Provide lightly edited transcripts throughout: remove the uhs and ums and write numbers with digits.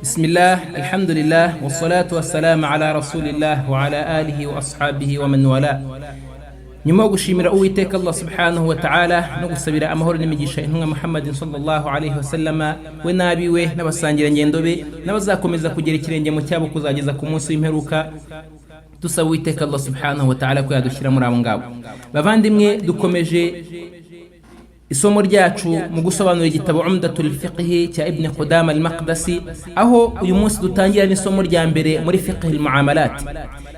بسم الله الحمد لله والصلاة والسلام على رسول الله وعلى آله وأصحابه ومن والاه. nyuma yo gushimira Uwiteka Allah subhanahu wa ta'ala no gusabira amahoro n'imigisha intumwa Muhammad sallallahu alayhi wasallama we nabiwe n'abasangira ngendo be n'abazakomeza kugera ikirenge mu cyabo kuzageza ku munsi w'imperuka, dusaba Uwiteka Allah subhanahu wa ta'ala ko yadushyira muri abo ngabo. Bavandimwe, dukomeje isomo ryacu mu gusobanura igitabo Umdatul Fiqh cya Ibn Qudama al-Maqdisi, aho uyu munsi dutangira n'isomo rya mbere muri fiqh al-muamalat.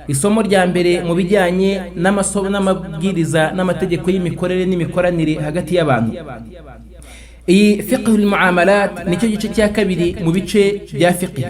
Isomo rya mbere mu bijyanye n'amasomo n'amabwiriza n'amategeko y'imikorere n'imikoranire hagati y'abantu. Iyi fiqh al-muamalat nicyo gice cya kabiri mu bice bya fiqh.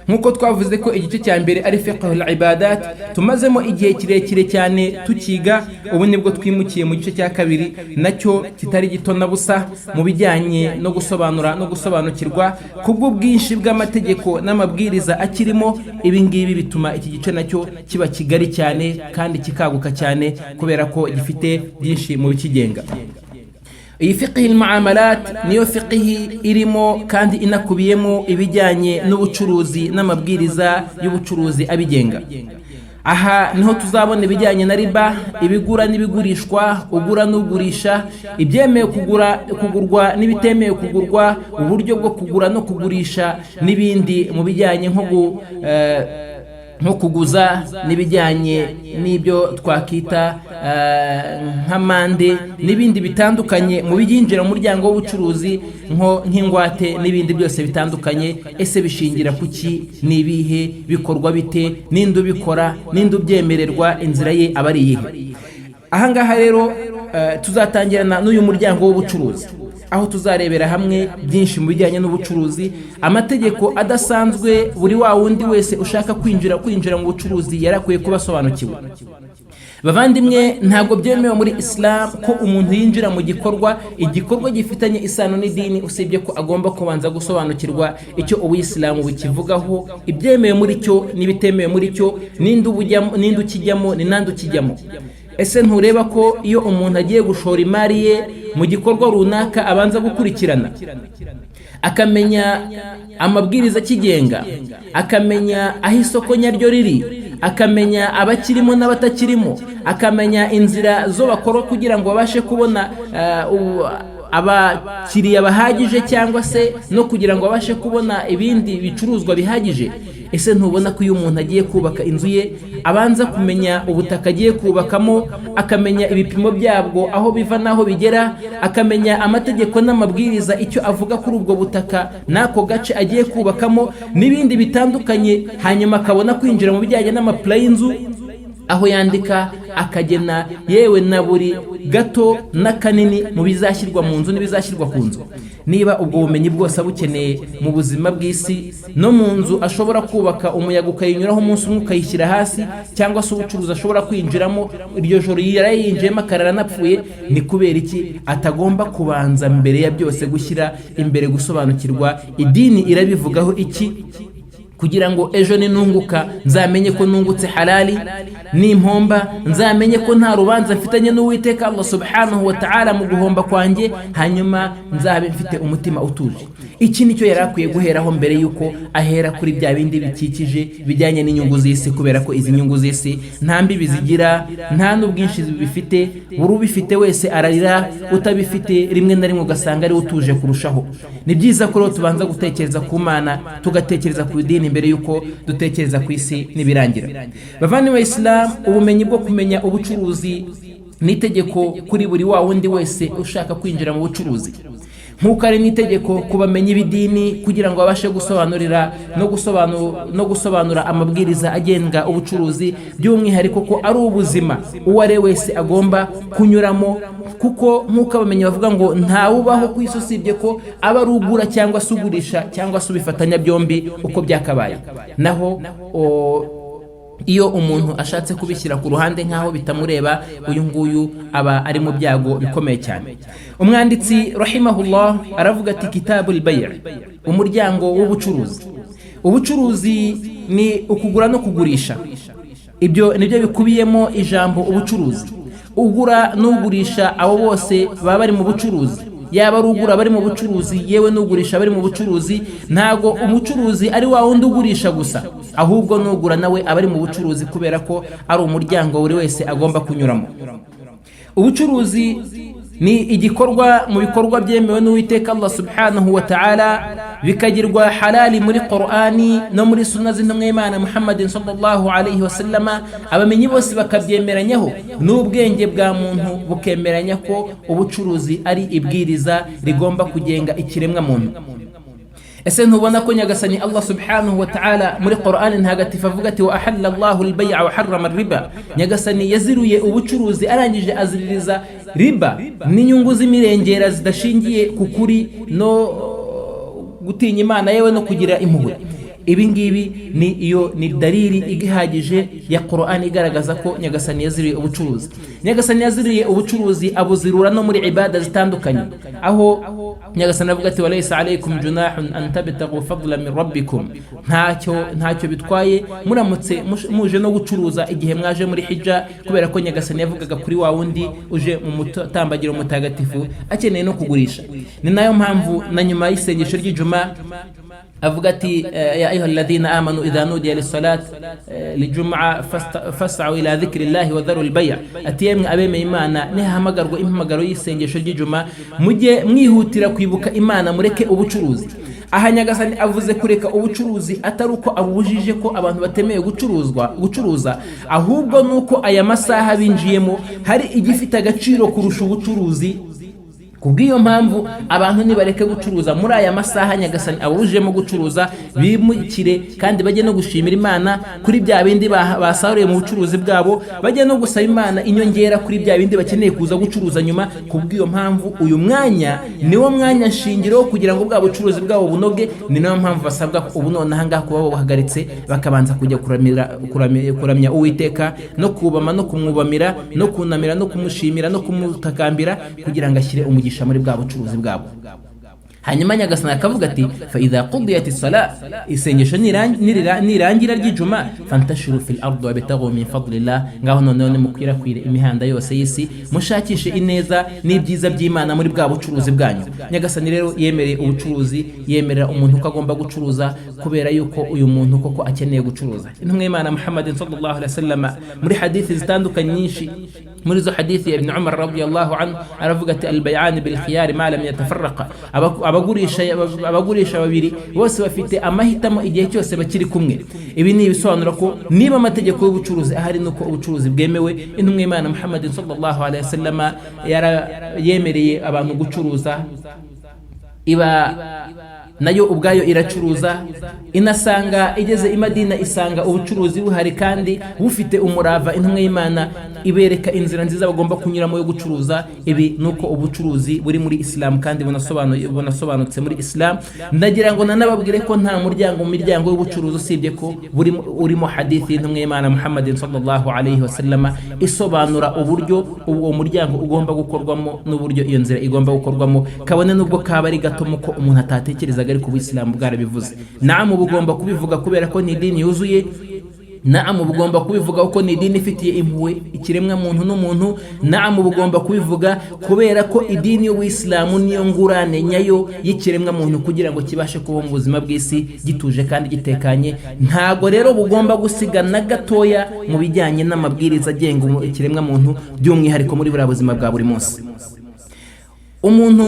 Nkuko twavuze ko igice cya mbere ari fiqh al-ibadat, tumazemo igihe kirekire cyane tukiga, ubu nibwo twimukiye mu gice cya kabiri, nacyo kitari gito na busa mu bijyanye no gusobanura no gusobanukirwa kubwo bwinshi bw'amategeko n'amabwiriza akirimo. Ibi ngibi bituma iki gice nacyo kiba kigari cyane kandi kikaguka cyane kubera ko gifite byinshi mu bikigenga. Iyi fiqh al-muamalat niyo fiqh irimo kandi inakubiyemo ibijyanye n'ubucuruzi n'amabwiriza y'ubucuruzi abigenga. Aha niho tuzabona ibijyanye na riba, ibigura n'ibigurishwa, ugura n'ugurisha, ibyemewe kugurwa n'ibitemewe kugurwa, uburyo bwo kugura no kugurisha, n'ibindi mu bijyanye nko kuguza n'ibijyanye n'ibyo twakita nk'amande n'ibindi bitandukanye mu byinjira mu muryango w'ubucuruzi nk'ingwate n'ibindi byose bitandukanye. Ese bishingira kuki? Nibihe bikorwa bite? Ninde ubikora? Ninde ubyemererwa? Inzira ye aba ari iyihe? Aha ngaha rero tuzatangirana n'uyu muryango w'ubucuruzi, aho tuzarebera hamwe byinshi mu bijyanye n'ubucuruzi, amategeko adasanzwe buri wa wundi wese ushaka kwinjira mu bucuruzi yarakwiye kubasobanukiwe. Bavandimwe, ntabwo byemewe muri Islam ko umuntu yinjira mu igikorwa gifitanye isano n'idini usibye ko agomba kubanza gusobanukirwa icyo Uwisilamu bukivugaho, ibyemewe muri cyo n'ibitemewe muri cyo, ninde ukijyamo ni nande ukijyamo. Ese ntureba ko iyo umuntu agiye gushora imari ye mu gikorwa runaka abanza gukurikirana, akamenya amabwiriza akigenga, akamenya aho isoko nyaryo riri, akamenya abakirimo n'abatakirimo, akamenya inzira zo bakora kugira ngo babashe kubona abakiriya bahagije cyangwa se no kugira ngo babashe kubona ibindi bicuruzwa bihagije. Ese ntubona ko iyo umuntu agiye kubaka inzu ye abanza kumenya ubutaka agiye kubakamo, akamenya ibipimo byabwo aho biva n'aho bigera, akamenya amategeko n'amabwiriza icyo avuga kuri ubwo butaka n'ako gace agiye kubakamo n'ibindi bitandukanye, hanyuma akabona kwinjira mu bijyanye n'amapula y'inzu, aho yandika akagena yewe na buri gato n'akanini mu bizashyirwa mu nzu n'ibizashyirwa ku nzu. Niba ubwo bumenyi bwose abukeneye mu buzima bw'isi, no mu nzu ashobora kubaka umuyaga ukayinyuraho umunsi umwe ukayishyira hasi, cyangwa se ubucuruzi ashobora kwinjiramo iryo joro yarayinjiyemo akarara anapfuye, ni kubera iki atagomba kubanza mbere ya byose gushyira imbere gusobanukirwa idini irabivugaho iki, kugira ngo ejo ninunguka nzamenye ko nungutse halali, nimpomba nzamenye ko nta rubanza mfitanye n'Uwiteka Allah subhanahu wa ta'ala mu guhomba kwanjye, hanyuma nzabe mfite umutima utuje. Iki nicyo yarakwiye guheraho mbere yuko ahera kuri bya bindi bikikije bijyanye n'inyungu z'isi, kubera ko izi nyungu z'isi nta mbibi zigira, nta n'ubwinshi bifite, buri ubifite wese ararira, utabifite rimwe na rimwe ugasanga ari utuje kurushaho. Ni byiza ko tubanza gutekereza ku Mana, tugatekereza ku idini mbere yuko dutekereza ku isi nibirangira. Bavandimwe Islam, ubumenyi bwo kumenya ubucuruzi n'itegeko kuri buri wa wundi wese ushaka kwinjira mu bucuruzi, nk'uko ari n'itegeko kubamenya ibidini kugira ngo babashe gusobanurira no gusobanura amabwiriza agenga ubucuruzi, by'umwihariko ko ari ubuzima uwo ari wese agomba kunyuramo, kuko nk'uko abamenyi bavuga ngo ntawubaho ku isi usibye ko aba ari ugura cyangwa se ugurisha cyangwa se ubifatanya byombi uko byakabaye. Naho iyo umuntu ashatse kubishyira ku ruhande nk'aho bitamureba, uyu nguyu aba ari mu byago bikomeye cyane. Umwanditsi rahimahullah aravuga ati kitabul bay', umuryango w'ubucuruzi. Ubucuruzi ni ukugura no kugurisha, ibyo nibyo bikubiyemo ijambo ubucuruzi. Ugura n'ugurisha abo bose baba bari mu bucuruzi, yaba rugura bari mu bucuruzi yewe n'ugurisha bari mu bucuruzi. Ntago umucuruzi ari wa wundi ugurisha gusa, ahubwo n'ugura nawe abari mu bucuruzi, kubera ko ari umuryango buri wese agomba kunyuramo. Ubucuruzi ni igikorwa mu bikorwa byemewe n'Uwiteka Allah subhanahu wa ta'ala, bikagirwa halali muri Qur'ani no muri sunna z'intumwa y'Imana Muhammadin sallallahu alayhi wa sallama. Abamenyi bose bakabyemeranyaho, n'ubwenge bwa muntu bukemeranya ko ubucuruzi ari ibwiriza rigomba kugenga ikiremwa muntu. Ese ntubona ko Nyagasani Allah subhanahu wa ta'ala muri Qur'ani ntagatifu avuga ati wa ahalla Allahu al-bay'a wa harrama ar-riba? Nyagasani yaziruye ubucuruzi arangije aziririza riba n'inyungu z'imirengera zidashingiye ku kuri no gutinya Imana yewe no kugira impuhwe. Ibi ngibi ni dalili igihagije ya Qur'an igaragaza ko Nyagasani yaziriye ubucuruzi. Nyagasani yaziriye ubucuruzi abuzirura no muri ibada zitandukanye, aho Nyagasani avuga ati walaysa alaykum junahun an tabtaghu fadlan min rabbikum. Ntacyo bitwaye muramutse muje no gucuruza igihe mwaje muri hijja, kubera ko Nyagasani yavugaga kuri wa wundi uje mu mutambagiro mutagatifu akeneye no kugurisha. Ni nayo mpamvu na nyuma y'isengesho ry'Ijuma avuga ati ya ayuha alladhina amanu idha nudiya lis-salat lijum'a fas'u ila dhikrillahi wa dharu al-bay'. Ati yemwe abemeye Imana nihamagarwa impamagaro y'isengesho ry'Ijuma, mujye mwihutira kwibuka Imana, mureke ubucuruzi. Aha Nyagasani avuze kureka ubucuruzi atari uko abujije ko abantu batemeye gucuruza, ahubwo nuko aya masaha binjiyemo hari igifite agaciro kurusha ubucuruzi. Kubw'iyo mpamvu abantu nibareke gucuruza muri aya masaha Nyagasani abujemo gucuruza, bimukire kandi bajye no gushimira Imana kuri bya bindi basaruye mu bucuruzi bwabo, bajye no gusaba Imana inyongera kuri bya bindi bakeneye kuza gucuruza nyuma. Kubw'iyo mpamvu uyu mwanya niwo mwanya shingiro kugira ngo bwa bucuruzi bwabo bunoge. Ni nayo mpamvu basabwa ubu none aha ngaha kuba bahagaritse bakabanza kujya kuramya Uwiteka no kubama no kumwubamira no kunamira no kumushimira no kumutakambira kugira ngo ashyire umugisha muri bwa bucuruzi bwabo. Hanyuma Nyagasani akavuga ati fa idha qudiyat as-salat, isengesho nirangira ry'Ijuma, fantashiru fil ardi wabtaghu min fadlillah. Ngaho none mukwirakwire imihanda yose y'isi, mushakishe ineza n'ibyiza by'Imana muri bwa bucuruzi bwanyu. Nyagasani rero yemereye ubucuruzi, yemerera umuntu ko agomba gucuruza kubera yuko uyu muntu koko akeneye gucuruza. Intumwa y'Imana Muhammadin sallallahu alaihi wasallam muri hadithi zitandukanye nyinshi, muri zo hadithi ya Ibn Umar radiyallahu anhu aravuga ati al-bay'an bil khiyar ma lam yatafarraqa. Abagurisha babiri bose bafite amahitamo igihe cyose bakiri kumwe. Ibi ni ibisobanura ko niba amategeko y'ubucuruzi ahari nuko ubucuruzi bwemewe. Intumwa y'Imana Muhammadin sallallahu alaihi wasallam yemereye abantu gucuruza, iba nayo ubwayo iracuruza, inasanga igeze i Madina isanga ubucuruzi buhari kandi bufite umurava. Intumwa y'Imana ibereka inzira nziza bagomba kunyuramo yo gucuruza. Ibi nuko ubucuruzi buri muri Islam kandi bunasobanutse muri Islam. Ndagira ngo nanababwire ko nta muryango mu miryango y'ubucuruzi usibye ko urimo hadithi y'Intumwa y'Imana Muhammadin sallallahu alayhi wa sallam isobanura uburyo uwo muryango ugomba gukorwamo n'uburyo iyo nzira igomba gukorwamo, kabone nubwo kaba ari gato muko umuntu atatekereza ariko Ubuislamu bwarabivuze. Naam, bugomba kubivuga kubera ko ni idini yuzuye. Naam, bugomba kubivuga uko ni idini ifitiye impuhwe ikiremwa muntu n'umuntu. Naam, bugomba kubivuga kubera ko idini y'Ubuislamu niyo ngurane nyayo y'ikiremwa muntu kugira ngo kibashe kuba mu buzima bw'isi gituje kandi gitekanye. Ntago rero bugomba gusigana gatoya mu bijyanye n'amabwiriza agenga ikiremwa muntu, by'umwihariko muri buriya buzima bwa buri munsi. Umuntu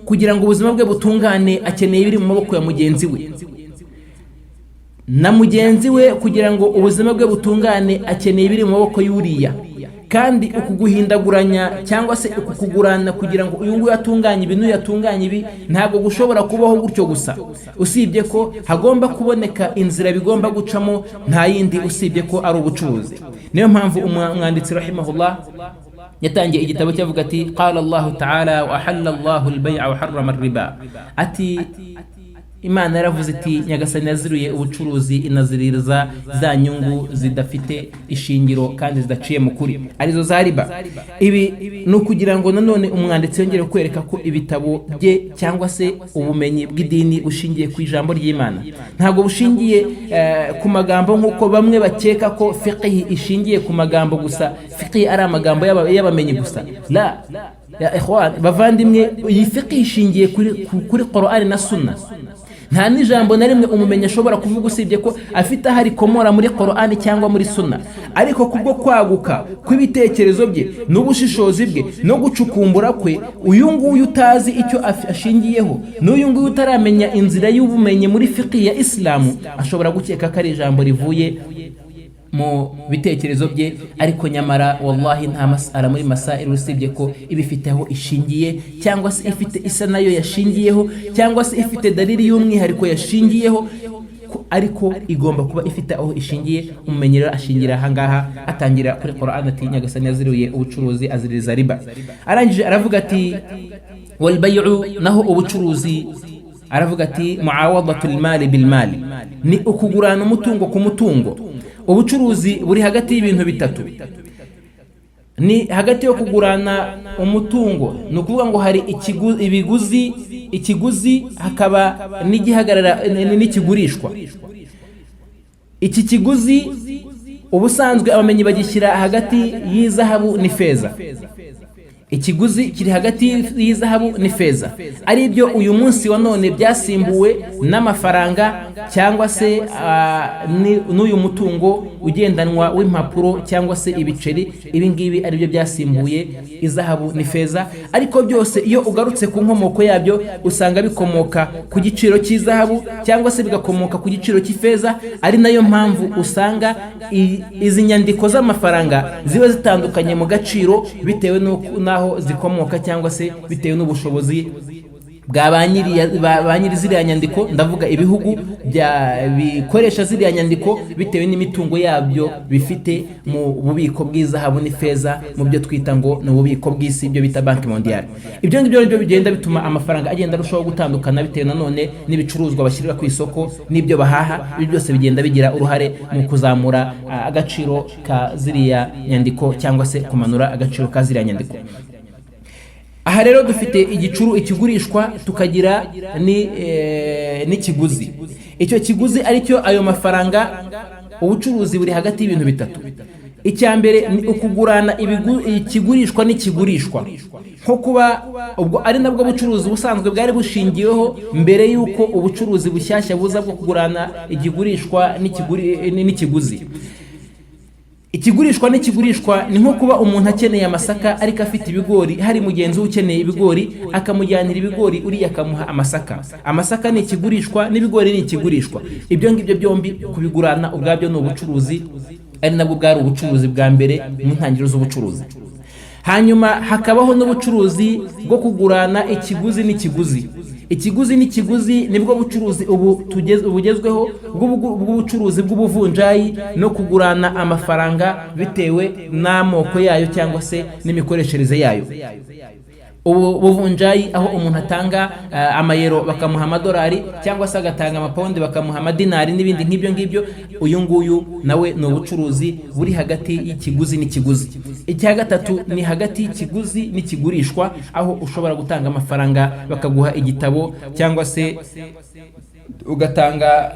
kugira ngo ubuzima bwe butungane akeneye ibiri mu maboko ya mugenzi we, na mugenzi we kugira ngo ubuzima bwe butungane akeneye ibiri mu maboko y'uriya. Kandi ukuguhindaguranya cyangwa se ukukugurana kugira ngo uyu nguyu atunganye ibintu yatunganye ibi ntabwo gushobora kubaho gutyo gusa, usibye ko hagomba kuboneka inzira bigomba gucamo, nta yindi usibye ko ari ubucuruzi. Niyo mpamvu umwanditsi rahimahullah yatangiye igitabo cyavuga ati qala Allahu ta'ala wa ahalla Allahu al-bay'a wa harrama ar-riba. Ati Imana yaravuze iti Nyagasani yaziruye ubucuruzi inaziririza za nyungu zidafite ishingiro kandi zidaciye mu kuri, arizo za riba. Ibi no kugira ngo nanone umwanditsi yongere kwereka ko ibitabo bye cyangwa se ubumenyi bw'idini bushingiye ku ijambo ry'Imana, ntabwo bushingiye ku magambo nk'uko bamwe bakeka ko fiqh ishingiye ku magambo gusa, fiqh ari amagambo y'abamenyi gusa. La, ya ikhwan bavandimwe iyi fiqh ishingiye kuri Qur'an na Sunna. nta n'ijambo na rimwe umumenya ashobora kuvuga usibye ko afite ahari komora muri Qur'an cyangwa muri Sunna, ariko kubwo kwaguka kw'ibitekerezo bye n'ubushishozi bwe no gucukumbura kwe, uyu nguyu utazi icyo ashingiyeho n'uyu nguyu utaramenya inzira y'ubumenyi muri fiqh ya Islamu ashobora gukeka ko ari ijambo rivuye mu bitekerezo bye, ariko nyamara wallahi nta masala muri masail usibye ko ibifiteho ishingiye cyangwa se ifite isa nayo yashingiyeho cyangwa se ifite dalili y'umwihariko yashingiyeho, ariko igomba kuba ifite aho ishingiye. Umumenyero ashingira ahangaha atangira kuri Qur'an ati nyagasani yaziriye ubucuruzi aziririza riba. Arangije aravuga ati wal bay'u, naho ubucuruzi aravuga ati muawadatul mali bil mali, ni ukugurana umutungo ku mutungo. Ubucuruzi buri hagati y'ibintu bitatu, ni hagati yo kugurana umutungo, ni ukuvuga ngo hari ikiguzi hakaba n'igihagarara n'ikigurishwa. Iki kiguzi ubusanzwe abamenyi bagishyira hagati y'izahabu n'ifeza. Ikiguzi kiri hagati y'izahabu n'ifeza, ari byo uyu munsi wa none byasimbuwe n'amafaranga cyangwa se n'uyu mutungo ugendanwa w'impapuro cyangwa se ibiceri. Ibi ngibi ari byo byasimbuye izahabu n'ifeza, ariko byose iyo ugarutse ku nkomoko yabyo usanga bikomoka ku giciro cy'izahabu cyangwa se bigakomoka ku giciro cy'ifeza. Ari nayo mpamvu usanga izi nyandiko z'amafaranga ziba zitandukanye mu gaciro bitewe n'aho zikomoka cyangwa se bitewe n'ubushobozi bwa ba nyiri ziriya nyandiko. Ndavuga ibihugu bikoresha ziriya nyandiko bitewe n'imitungo yabyo bifite mu bubiko bw'izahabu n'ifeza, mu byo twita ngo ni ububiko bw'isi, ibyo bita Banki Mondiale. Ibyo ngibyo nibyo bigenda bituma amafaranga agenda arushaho gutandukana bitewe nanone n'ibicuruzwa bashyirira ku isoko n'ibyo bahaha. Ibi byose bigenda bigira uruhare mu kuzamura agaciro ka ziriya nyandiko cyangwa se kumanura agaciro ka ziriya nyandiko. Aha rero dufite ikigurishwa tukagira n'ikiguzi. Icyo kiguzi aricyo ayo mafaranga. Ubucuruzi buri hagati y'ibintu bitatu. Icya mbere ni ukugurana ikigurishwa n'ikigurishwa, nko kuba ubwo ari nabwo bucuruzi busanzwe bwari bushingiyeho mbere y'uko ubucuruzi bushyashya buza bwo kugurana igigurishwa n'ikiguzi. Ikigurishwa n'ikigurishwa ni nko kuba umuntu akeneye amasaka ariko afite ibigori, hari mugenzi we ukeneye ibigori akamujyanira ibigori, uriya akamuha amasaka. Amasaka ni ikigurishwa n'ibigori ni ikigurishwa. Ibyo ngibyo byombi kubigurana ubwabyo ni ubucuruzi, ari nabwo bwari ubucuruzi bwa mbere mu ntangiriro z'ubucuruzi. Hanyuma hakabaho n'ubucuruzi bwo kugurana ikiguzi n'ikiguzi. Ikiguzi n'ikiguzi nibwo bucuruzi bugezweho bw'ubucuruzi bw'ubuvunjayi no kugurana amafaranga bitewe n'amoko yayo cyangwa se n'imikoreshereze yayo. Ubu buvunjayi aho umuntu atanga amayero bakamuha amadolari cyangwa se agatanga amapawundi bakamuha amadinari n'ibindi nk'ibyo ngibyo. Uyu nguyu nawe ni ubucuruzi buri hagati y'ikiguzi n'ikiguzi. Icya gatatu ni hagati y'ikiguzi n'ikigurishwa, aho ushobora gutanga amafaranga bakaguha igitabo cyangwa se ugatanga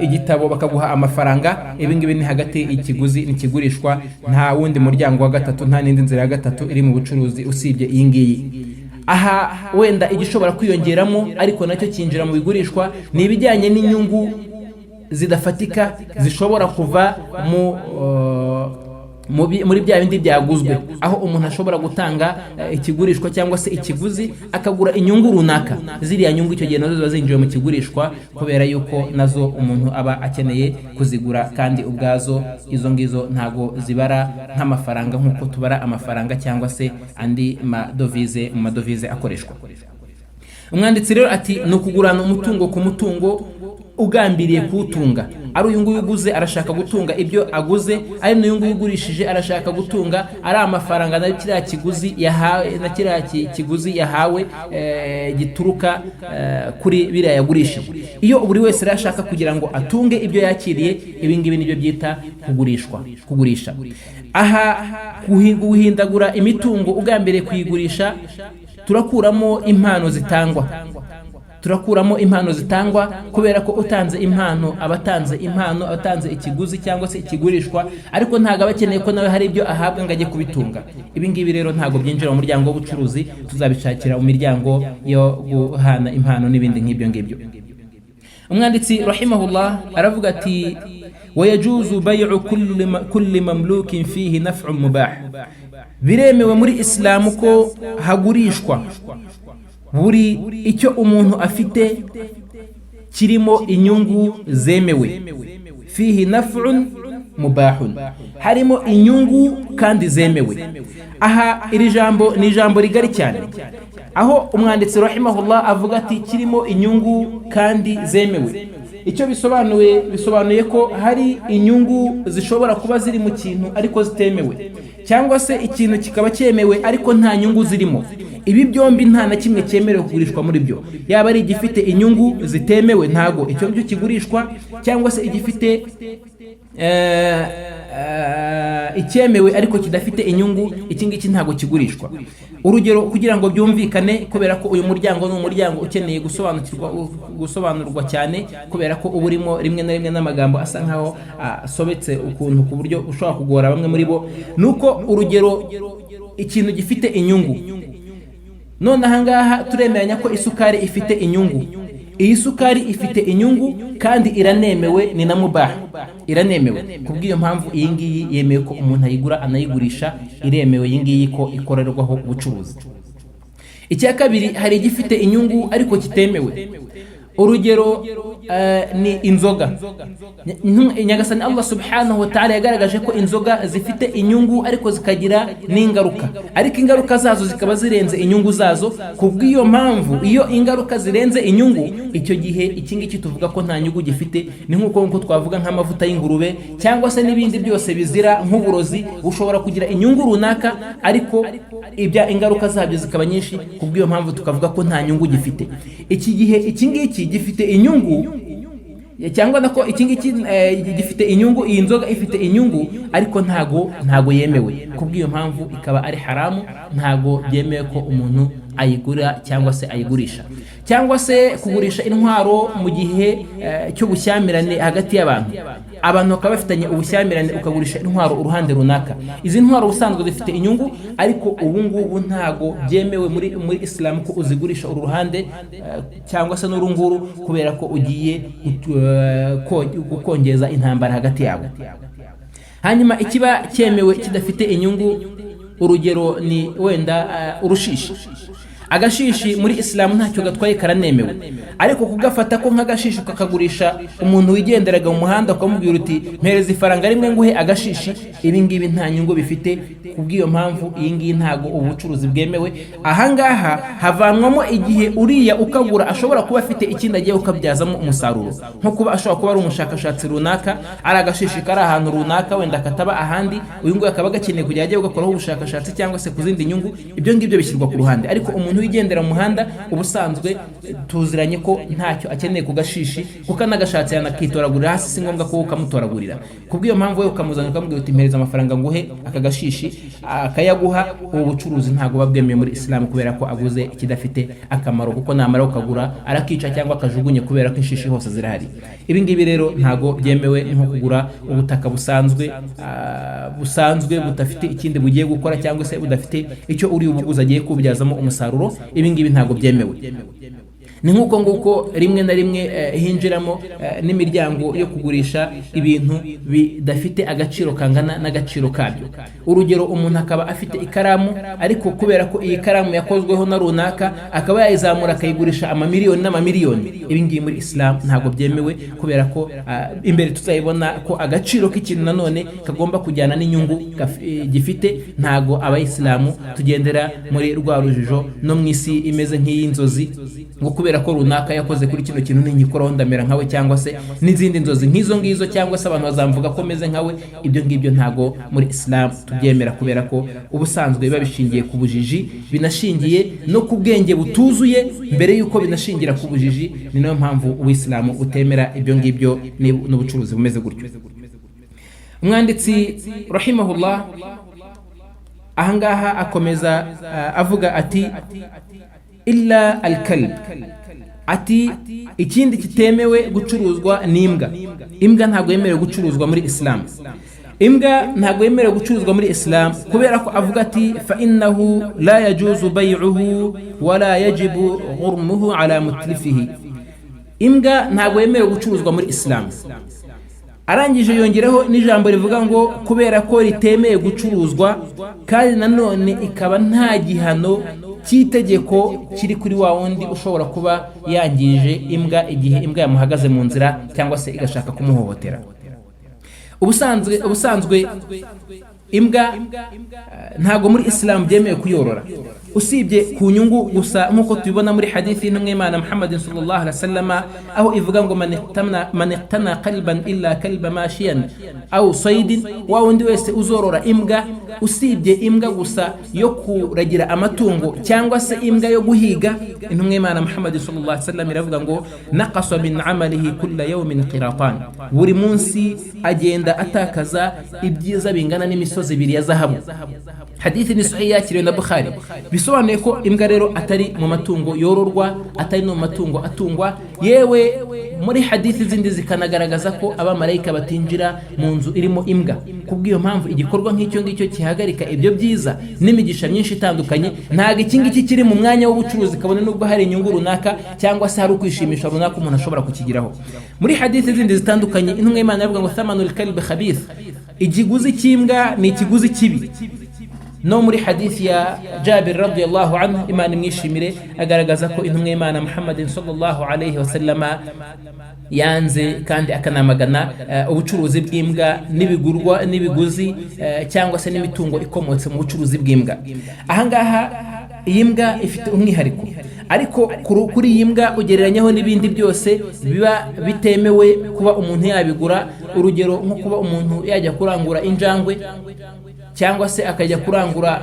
igitabo bakaguha amafaranga. Ibi ngibi ni hagati y'ikiguzi n'ikigurishwa. Nta wundi muryango wa gatatu, nta n'indi nzira ya gatatu iri mu bucuruzi usibye iyi ngiyi. Aha wenda igishobora kwiyongeramo ariko nacyo kinjira mu bigurishwa ni ibijyanye n'inyungu zidafatika zishobora kuva muri bya bindi byaguzwe, aho umuntu ashobora gutanga ikigurishwa cyangwa se ikiguzi akagura inyungu runaka. Ziriya nyungu icyo gihe nazo ziba zinjiye mu kigurishwa kubera yuko nazo umuntu aba akeneye kuzigura, kandi ubwazo izo ngizo ntago zibara nk'amafaranga nk'uko tubara amafaranga cyangwa se andi madovize akoreshwa. Umwanditsi rero ati ni ukugurana umutungo ku mutungo ugambiriye kuwutunga. Ari uyu nguyu uguze arashaka gutunga ibyo aguze, ari n'uyu nguyu ugurishije arashaka gutunga ari amafaranga na kiriya kiguzi yahawe gituruka kuri biriya yagurishije. Iyo buri wese arashaka kugira ngo atunge ibyo yakiriye, ibi ngibi nibyo byita kugurisha. Aha guhindagura imitungo ugambiriye kuyigurisha turakuramo impano zitangwa. turakuramo impano zitangwa, kubera ko utanze impano abatanze ikiguzi cyangwa se ikigurishwa, ariko ntago abakeneye ko nawe hari ibyo ahabwa ngo ajye kubitunga. Ibi ngibi rero ntago byinjira mu muryango w'ubucuruzi, tuzabishakira mu miryango yo guhana impano n'ibindi nk'ibyo ngibyo. Umwanditsi rahimahullah aravuga ati wayajuzu bay'u kulli mamlukin fihi naf'un mubah, biremewe muri Islamu ko hagurishwa buri icyo umuntu afite kirimo inyungu zemewe, fihi naf'un mubahun, harimo inyungu kandi zemewe. Aha iri jambo ni ijambo rigari cyane, aho umwanditsi rahimahullah avuga ati kirimo inyungu kandi zemewe. Icyo bisobanuye ko hari inyungu zishobora kuba ziri mu kintu ariko zitemewe, cyangwa se ikintu kikaba cyemewe ariko nta nyungu zirimo. Ibi byombi nta na kimwe cyemerewe kugurishwa muri byo, yaba ari igifite inyungu zitemewe ntago icyo ngicyo kigurishwa, cyangwa se igifite icyemewe ariko kidafite inyungu, iki ngiki ntago kigurishwa. Urugero kugira ngo byumvikane, kubera ko uyu muryango ni umuryango ukeneye gusobanurwa cyane, kubera ko uba urimo rimwe na rimwe n'amagambo asa nkaho asobetse ukuntu ku buryo ushobora kugora bamwe muri bo. Nuko urugero, ikintu gifite inyungu, none ahangaha turemeranya ko isukari ifite inyungu. Iyi sukari ifite inyungu kandi iranemewe, ni na mubah, iranemewe. Kubw'iyo mpamvu iyi ngiyi yemewe ko umuntu ayigura anayigurisha, iremewe iyi ngiyi ko ikorerwaho ubucuruzi. Icya kabiri, hari igifite inyungu ariko kitemewe. Urugero ni inzoga. Nyagasani Allah subhanahu wa ta'ala yagaragaje ko inzoga zifite inyungu ariko zikagira n'ingaruka, ariko ingaruka zazo zikaba zirenze inyungu zazo. Kubw'iyo mpamvu iyo ingaruka zirenze inyungu, icyo gihe iki ngiki tuvuga ko nta nyungu gifite. Ni nk'uko twavuga nk'amavuta y'ingurube cyangwa se n'ibindi byose bizira nk'uburozi, ushobora kugira inyungu runaka ariko ibya ingaruka zabyo zikaba nyinshi. Kubw'iyo mpamvu tukavuga ko nta nyungu gifite. Iki gihe iki ngiki gifite inyungu, cyangwa nako iki ngiki gifite inyungu, iyi nzoga ifite inyungu ariko ntago yemewe. Kubw'iyo mpamvu ikaba ari haramu, ntago byemewe ko umuntu ayigura cyangwa se ayigurisha. Cyangwa se kugurisha intwaro mu gihe cy'ubushyamirane hagati y'abantu, abantu bakaba bafitanye ubushyamirane, ukagurisha intwaro uruhande runaka. Izi ntwaro ubusanzwe zifite inyungu, ariko ubu ngubu ntago byemewe muri Islam ko uzigurisha uru ruhande cyangwa se n'uru nguru, kubera ko ugiye gukongeza intambara hagati yabo. Hanyuma ikiba cyemewe kidafite inyungu, urugero ni wenda urushishi. Agashishi muri Islam ntacyo gatwaye, karanemewe, ariko kugafata ko nk'agashishi ukakagurisha umuntu wigenderaga mu muhanda ukamubwira uti mpereza ifaranga rimwe nguhe agashishi, ibi ngibi nta nyungu bifite. Kubw'iyo mpamvu iyi ngiyi ntago ubucuruzi bwemewe. Ahangaha havanwamo igihe uriya ukagura ashobora kuba afite ikindi agiye ukabyazamo umusaruro, nko kuba ashobora kuba ari umushakashatsi runaka, ari agashishi kari ahantu runaka wenda kataba ahandi, uyu nguyu akaba gakeneye kujya ajya ugakoraho ubushakashatsi cyangwa se ku zindi nyungu. Ibyo ngibyo bishyirwa ku ruhande, ariko umuntu wigendera mu muhanda ubusanzwe tuziranye ko ntacyo akeneye ku gashishi, kuko anagashatse yanakitoragurira hasi, si ngombwa ko ukamutoragurira. Kubw'iyo mpamvu we ukamuzana ukamubwira uti mpereza amafaranga nguhe aka gashishi, akayaguha. Ubu bucuruzi ntabwo babwemeye muri Islam, kubera ko aguze ikidafite akamaro, kuko namara ukagura arakica cyangwa akajugunye, kubera ko inshishi hose zirahari. Ibi ngibi rero ntabwo byemewe. Nko kugura ubutaka busanzwe budafite ikindi bugiye gukora, cyangwa se budafite icyo uri ubuguzi agiye kubyazamo umusaruro, ibi ngibi ntabwo byemewe. Ni nk'uko nguko rimwe na rimwe hinjiramo n'imiryango yo kugurisha ibintu bidafite agaciro kangana n'agaciro kabyo. Urugero, umuntu akaba afite ikaramu, ariko kubera ko iyi karamu yakozweho na runaka, akaba yayizamura akayigurisha amamiliyoni n'amamiliyoni. Ibi ngibi muri Islam ntabwo byemewe, kubera ko imbere tuzayibona ko agaciro k'ikintu nanone kagomba kujyana n'inyungu gifite. Ntago abayisilamu tugendera muri rwa rujijo no mu isi imeze nk'iy'inzozi, ngo kubera ko runaka yakoze kuri kino kintu ningikoraho ndamera nkawe, cyangwa se n'izindi nzozi nk'izo ngizo, cyangwa se abantu bazamvuga ko meze nkawe. Ibyo ngibyo ntago muri Islam tubyemera, kubera ko ubusanzwe biba bishingiye ku bujiji, binashingiye no ku bwenge butuzuye mbere yuko binashingira ku bujiji. Ni nayo mpamvu Ubuislamu utemera ibyo ngibyo n'ubucuruzi bumeze gutyo. Umwanditsi rahimahullah ahangaha akomeza avuga ati illa al-kalb, ati ikindi kitemewe gucuruzwa ni imbwa. Imbwa ntabwo yemerewe gucuruzwa muri Islam. Imbwa ntabwo yemerewe gucuruzwa muri Islam kubera ko avuga ati fa innahu la yajuzu bay'uhu wala yajibu ghurmuhu ala mutlifihi. Imbwa ntabwo yemerewe gucuruzwa muri Islam. Arangije yongeraho n'ijambo rivuga ngo kubera ko ritemeye gucuruzwa kandi nanone ikaba nta gihano cy'itegeko kiri kuri wa wundi ushobora kuba yangije imbwa igihe imbwa yamuhagaze mu nzira cyangwa se igashaka kumuhohotera. Ubusanzwe imbwa ntago muri Islam byemewe kuyorora usibye ku nyungu gusa nkuko tubibona muri hadithi y'intumwa y'Imana Muhammad sallallahu alaihi wasallam aho ivuga ngo man iqtana qalban illa kalba mashiyan aw saydin, wa wundi wese uzorora imbwa usibye imbwa gusa yo kuragira amatungo cyangwa se imbwa yo guhiga, intumwa y'Imana Muhammad sallallahu alaihi wasallam iravuga ngo naqasa min amalihi kulla yawmin qiratan, buri munsi agenda atakaza ibyiza bingana n'imisozi ibiri ya zahabu. Hadithi ni sahih yakiriwe na Bukhari. Bisobanuye ko imbwa rero atari mu matungo yororwa, atari no matungo atungwa. Yewe muri hadithi zindi zikanagaragaza ko abamarayika batinjira mu nzu irimo imbwa. Kubw'iyo mpamvu igikorwa nk'icyo ngicyo kihagarika ibyo byiza n'imigisha myinshi itandukanye. Ntago iki ngiki kiri mu mwanya w'ubucuruzi kabone nubwo hari inyungu runaka cyangwa se hari ukwishimisha runaka umuntu ashobora kukigiraho. Muri hadithi zindi zitandukanye intumwa y'Imana yavuga ngo thamanul kalbi khabith, igiguzi cy'imbwa ni ikiguzi kibi. No muri hadithi ya Jabir radiyallahu anhu Imana imwishimire agaragaza ko intumwa y'Imana Muhammad sallallahu alayhi wasallam yanze kandi akanamagana ubucuruzi bw'imbwa n'ibigurwa n'ibiguzi cyangwa se n'imitungo ikomotse mu bucuruzi bw'imbwa. Ahangaha iyi mbwa ifite umwihariko, ariko kuri iyi mbwa ugereranyaho n'ibindi byose biba bitemewe kuba umuntu yabigura. Urugero nko kuba umuntu yajya kurangura injangwe cyangwa se akajya kurangura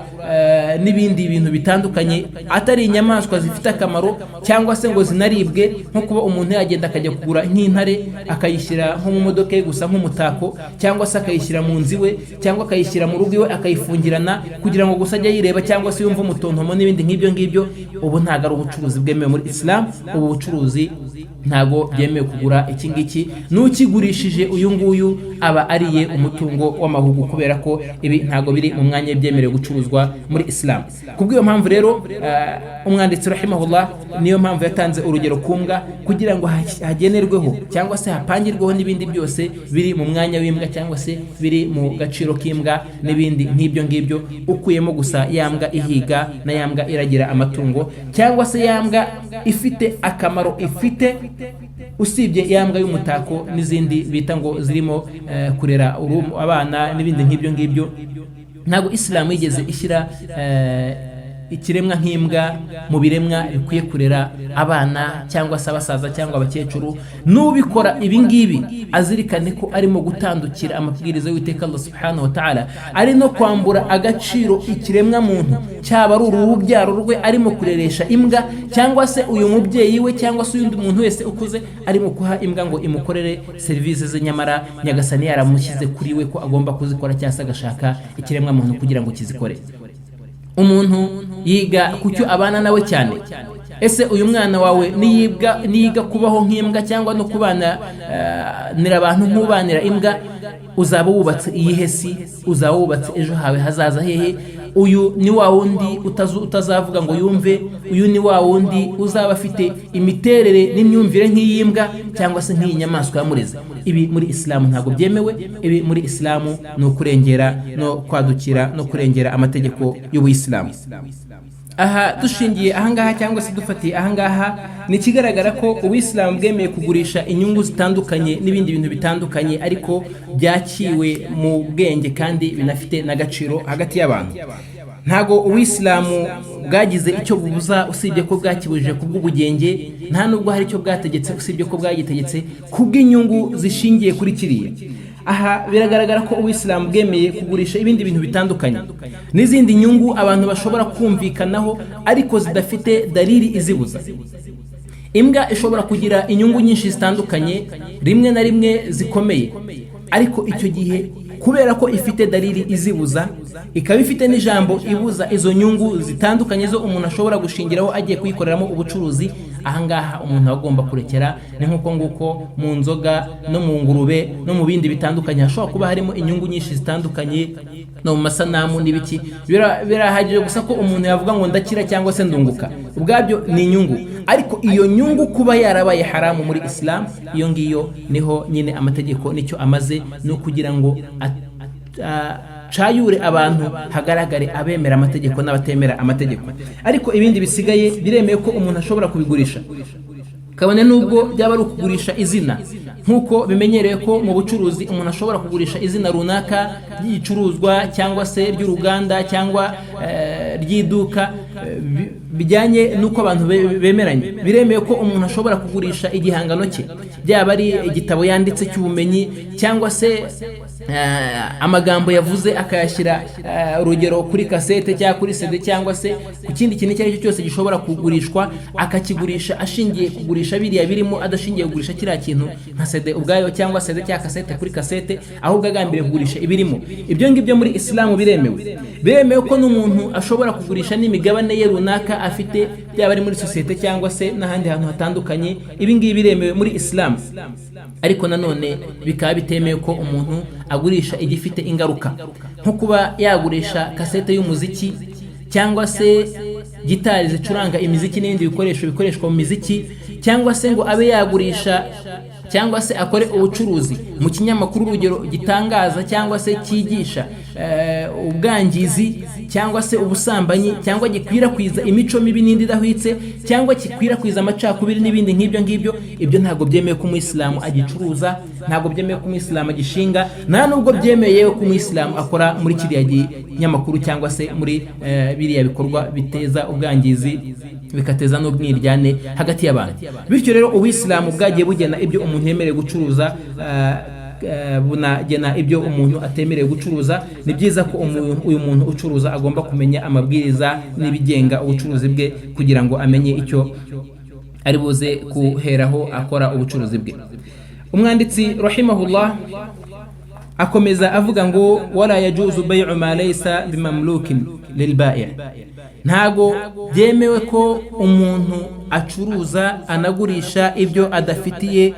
n'ibindi bintu bitandukanye atari inyamaswa zifite akamaro cyangwa se ngo zinaribwe, nko kuba umuntu yagenda akajya kugura nk'intare akayishyira nko mu modoka ye gusa nk'umutako, cyangwa se akayishyira mu nzu iwe cyangwa akayishyira mu rugo iwe akayifungirana kugira ngo gusa ajye yireba cyangwa se yumve umutontomo n'ibindi nk'ibyo ngibyo. Ubu ntago ari ubucuruzi bwemewe muri Islam. Ubu bucuruzi ntago byemewe kugura iki ngiki. N'ukigurishije uyu nguyu aba ariye umutungo w'amahugu kubera ko ibi ntago biri mu mwanya byemerewe gucuruzwa muri Islam. Kubw'iyo mpamvu rero umwanditsi rahimahullah niyo mpamvu yatanze urugero kumbwa kugira ngo hagenerweho cyangwa se hapangirweho n'ibindi byose biri mu mwanya w'imbwa cyangwa se biri mu gaciro k'imbwa n'ibindi nk'ibyo ngibyo, ukuyemo gusa yambwa ihiga na yambwa iragira amatungo cyangwa se yambwa ifite akamaro ifite usibye yambwa y'umutako n'izindi bita ngo zirimo kurera abana n'ibindi nk'ibyo ngibyo. Ntabwo Islam yigeze ishyira ikiremwa nk'imbwa mu biremwa bikwiye kurera abana cyangwa se abasaza cyangwa abakecuru. N'ubikora ibi ngibi azirikane ko arimo gutandukira amabwiriza y'Uwiteka Allah subhanahu wa ta'ala, ari no kwambura agaciro ikiremwa muntu, cyaba ari urubyaro rwe arimo kureresha imbwa cyangwa se uyu mubyeyi we cyangwa se undi muntu wese ukuze arimo kuha imbwa ngo imukorere serivisi ze, nyamara Nyagasani yaramushyize kuri we ko agomba kuzikora cyangwa se agashaka ikiremwa muntu kugira ngo kizikore. Umuntu yiga kucyo abana nawe cyane. Ese uyu mwana wawe niyiga kubaho nk'imbwa cyangwa no kubana abantu nk'ubanira imbwa, uzaba wubatse iyihe si? Uzaba wubatse ejo hawe hazaza hehe? Uyu ni wa wundi utazavuga ngo yumve, uyu ni wa wundi uzaba afite imiterere n'imyumvire nk'iyimbwa cyangwa se nk'inyamaswa yamureze. Ibi muri Islam ntago byemewe. Ibi muri Islam no kurengera no kwadukira no kurengera amategeko y'Ubuyisilamu. Aha dushingiye ahangaha cyangwa se dufatiye ahangaha ni kigaragara ko Ubuyisilamu bwemeye kugurisha inyungu zitandukanye n'ibindi bintu bitandukanye, ariko byaciwe mu bwenge kandi binafite n'agaciro hagati y'abantu. Ntago Ubuyisilamu bwagize icyo bubuza usibye ko bwakibujije kubw'ubugenge, nta nubwo hari icyo bwategetse usibye ko bwagitegetse kubw'inyungu zishingiye kuri kiriya. Aha biragaragara ko Ubuyisilamu bwemeye kugurisha ibindi bintu bitandukanye n'izindi nyungu abantu bashobora kumvikanaho ariko zidafite dalili izibuza. Imbwa ishobora kugira inyungu nyinshi zitandukanye, rimwe na rimwe zikomeye, ariko icyo gihe kubera ko ifite dalili izibuza, ikaba ifite n'ijambo ibuza izo nyungu zitandukanye zo umuntu ashobora gushingiraho agiye kuyikoreramo ubucuruzi, ahangaha umuntu agomba kurekera. Ni nkuko nguko mu nzoga no mu ngurube no mu bindi bitandukanye hashobora kuba harimo inyungu nyinshi zitandukanye, no mu masanamu n'ibiki. Birahagije gusa ko umuntu yavuga ngo ndakira cyangwa se ndunguka, ubwabyo ni inyungu. Ariko iyo nyungu kuba yarabaye haramu muri Islam, iyo ngiyo niho nyine amategeko nicyo amaze, no kugira ngo cayure abantu hagaragare abemera amategeko n'abatemera amategeko. Ariko ibindi bisigaye biremeye ko umuntu ashobora kubigurisha, kabone nubwo byaba ari ukugurisha izina, nkuko bimenyereye ko mu bucuruzi umuntu ashobora kugurisha izina runaka ry'igicuruzwa cyangwa se ry'uruganda cyangwa ry'iduka bijyanye nuko abantu bemeranye. Biremeye ko umuntu ashobora kugurisha igihangano cye, byaba ari igitabo yanditse cy'ubumenyi cyangwa se amagambo yavuze akayashyira urugero kuri kasete cyangwa kuri CD cyangwa se ku kindi kintu icyo ari cyo cyose gishobora kugurishwa, akakigurisha ashingiye kugurisha biriya birimo, adashingiye kugurisha kiriya kintu nka CD ubwayo cyangwa CD cyangwa kasete kuri kasete, ahubwo agambiriye kugurisha ibirimo. Ibyo ngibyo muri Islam biremewe ko n'umuntu ashobora kugurisha n'imigabane ye runaka afite, byaba ari muri sosiyete cyangwa se n'ahandi hantu hatandukanye. Ibi ngibi biremewe muri Islam, ariko nanone bikaba bitemewe ko umuntu agurisha igifite ingaruka, nko kuba yagurisha kasete y'umuziki cyangwa se gitari zicuranga imiziki n'ibindi bikoresho bikoreshwa mu miziki, cyangwa se ngo abe yagurisha cyangwa se akore ubucuruzi mu kinyamakuru urugero gitangaza cyangwa se cyigisha ubwangizi cyangwa se ubusambanyi, cyangwa gikwirakwiza imico mibi n'indi idahwitse, cyangwa gikwirakwiza amacakubiri n'ibindi nk'ibyo ngibyo. Ibyo ntabwo byemeye ko umuyisilamu agicuruza, ntabwo byemeye ko umuyisilamu agishinga, nta nubwo byemeye ko umuyisilamu akora muri kiriya kinyamakuru cyangwa se muri biriya bikorwa biteza ubwangizi bikateza n'ubwiryane hagati y'abantu. Bityo rero ubuyisilamu bwagiye bugena ibyo umuntu yemerewe gucuruza, bunagena ibyo umuntu atemerewe gucuruza. Ni byiza ko uyu muntu ucuruza agomba kumenya amabwiriza n'ibigenga ubucuruzi bwe, kugira ngo amenye icyo ari buze kuheraho akora ubucuruzi bwe. Umwanditsi rahimahullah akomeza avuga ngo wala yajuzu bay'u ma laysa bimamlukin lilbai', ntago byemewe ko umuntu acuruza anagurisha ibyo adafitiye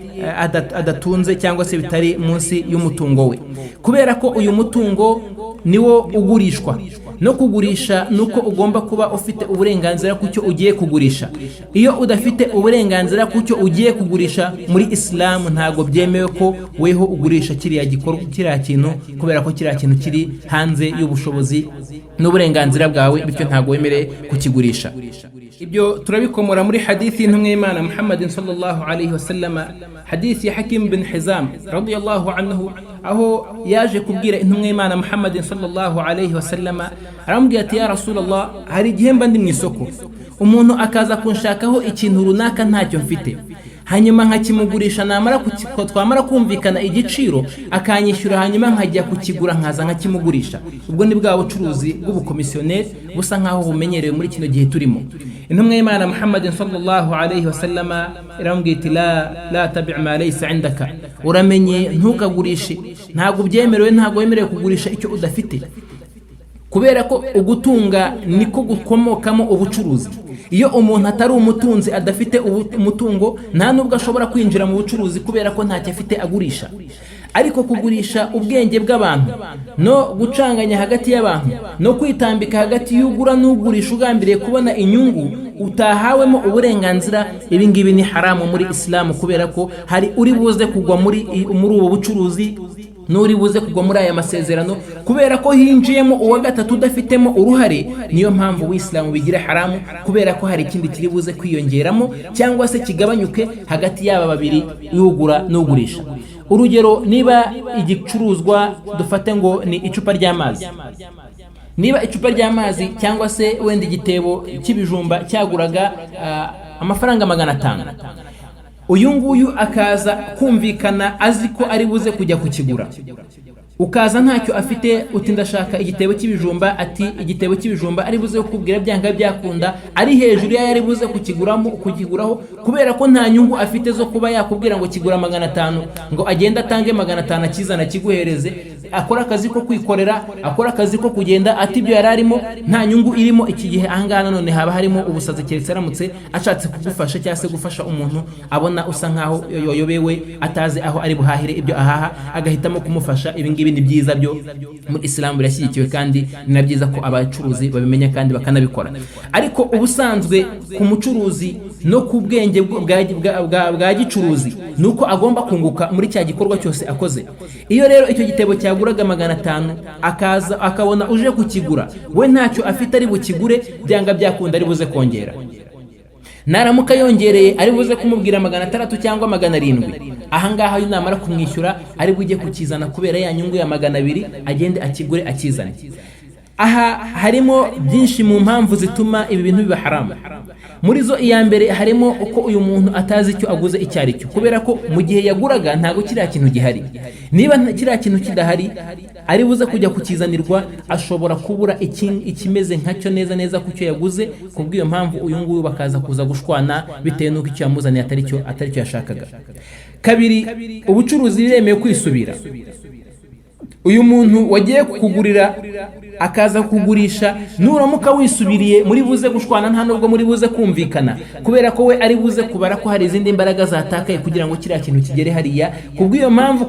adatunze cyangwa se bitari munsi y'umutungo we, kubera ko uyu mutungo niwo ugurishwa. No kugurisha nuko ugomba kuba ufite uburenganzira ku cyo ugiye kugurisha. Iyo udafite uburenganzira ku cyo ugiye kugurisha muri Islam, ntago byemewe ko weho ugurisha kiriya kintu, kubera ko kiriya kintu kiri hanze y'ubushobozi n'uburenganzira bwawe, bityo ntago wemereye kukigurisha. Ibyo turabikomora muri hadithi y'intumwa y'Imana Muhammadin sallallahu alayhi wa sallam, hadithi ya Hakim bin Hizam radiyallahu anhu, aho yaje kubwira intumwa y'Imana Muhammadin sallallahu alayhi wa sallam, aramubwira ati ya Rasulullah, hari igihe mba ndi mu isoko umuntu akaza kunshakaho ikintu runaka ntacyo mfite, hanyuma nkakimugurisha, twamara kumvikana igiciro akanyishyura, hanyuma nkajya kukigura nkaza nkakimugurisha. Ubwo ni bwa bucuruzi bw'ubukomisiyoneri busa nkaho bumenyerewe muri kino gihe turimo. Intumwa y'Imana Muhammadin sallallahu alayhi wa sallam iramubwira iti la tabi' ma laysa indaka, uramenye ntukagurishe, ntabwo byemerewe, ntabwo wemerewe kugurisha icyo udafite, kubera ko ugutunga niko gukomokamo ubucuruzi. Iyo umuntu atari umutunzi, adafite umutungo, nta nubwo ashobora kwinjira mu bucuruzi, kubera ko ntacyo afite agurisha. Ariko kugurisha ubwenge bw'abantu no gucanganya hagati y'abantu no kwitambika hagati y'ugura n'ugurisha ugambiriye kubona inyungu utahawemo uburenganzira, ibi ngibi ni haramu muri Islam, kubera ko hari uri buze kugwa muri ubu bucuruzi n'uri buze kugwa muri aya masezerano, kubera ko hinjiyemo uwa gatatu udafitemo uruhare. Niyo mpamvu Uislamu bigira haramu, kubera ko hari ikindi kiri buze kwiyongeramo cyangwa se kigabanyuke hagati y'aba babiri, y'ugura n'ugurisha. Urugero, niba igicuruzwa dufate ngo ni icupa ry'amazi, niba icupa ry'amazi cyangwa se wenda igitebo cy'ibijumba cyaguraga amafaranga 500, uyu nguyu akaza kumvikana azi ko ari buze kujya kukigura, ukaza ntacyo afite uti ndashaka igitebo cy'ibijumba, ati igitebo cy'ibijumba ari buze kukubwira byanga byakunda ari hejuru yayo ari buze kukiguraho kubera ko nta nyungu afite zo kuba yakubwira ngo kigura 500 ngo agenda atange 500 akizana kiguhereze, akora akazi ko kwikorera, akora akazi ko kugenda, ati ibyo yararimo nta nyungu irimo. Iki gihe ahangana none haba harimo ubusazi keretse aramutse ashatse kugufasha cyangwa se gufasha umuntu abona usa nkaho yoyobewe atazi aho ari buhahire ibyo ahaha, agahitamo kumufasha. Ibi ni byiza byo muri Islam birashyigikiwe kandi ni na byiza ko abacuruzi babimenya kandi bakanabikora. Ariko ubusanzwe ku mucuruzi no ku bwenge bwa gicuruzi nuko agomba kunguka muri cya gikorwa cyose akoze. Iyo rero icyo gitebo cyaguraga 500 akaza akabona uje kukigura, we ntacyo afite ari bukigure, byanga byakunda ari buze kongera. Naramuka yongereye ari buze kumubwira 600 cyangwa 700, ahangaha yo namara kumwishyura ari bujye kukizana kubera ya nyungu ya 200 agende akigure akizane. Aha harimo byinshi mu mpamvu zituma ibi bintu biba haramu. Muri zo iya mbere harimo uko uyu muntu atazi icyo aguze icyo ari cyo, kubera ko mu gihe yaguraga ntago kiriya kintu gihari. Niba kiriya kintu kidahari ari buze kujya kukizanirwa, ashobora kubura ikimeze nkacyo neza ku cyo yaguze. Kubw'iyo mpamvu uyu nguyu bakaza kuza gushwana bitewe n'uko icyo yamuzaniye atari cyo yashakaga. Kabiri, ubucuruzi biremewe kwisubira. Uyu muntu wagiye kukugurira akaza kugurisha, nuramuka wisubiriye muri buze gushwana nta nubwo muri buze kumvikana, kubera ko we ari buze kubara ko hari izindi mbaraga zatakaye kugira ngo kiriya kintu kigere hariya. Kubw'iyo mpamvu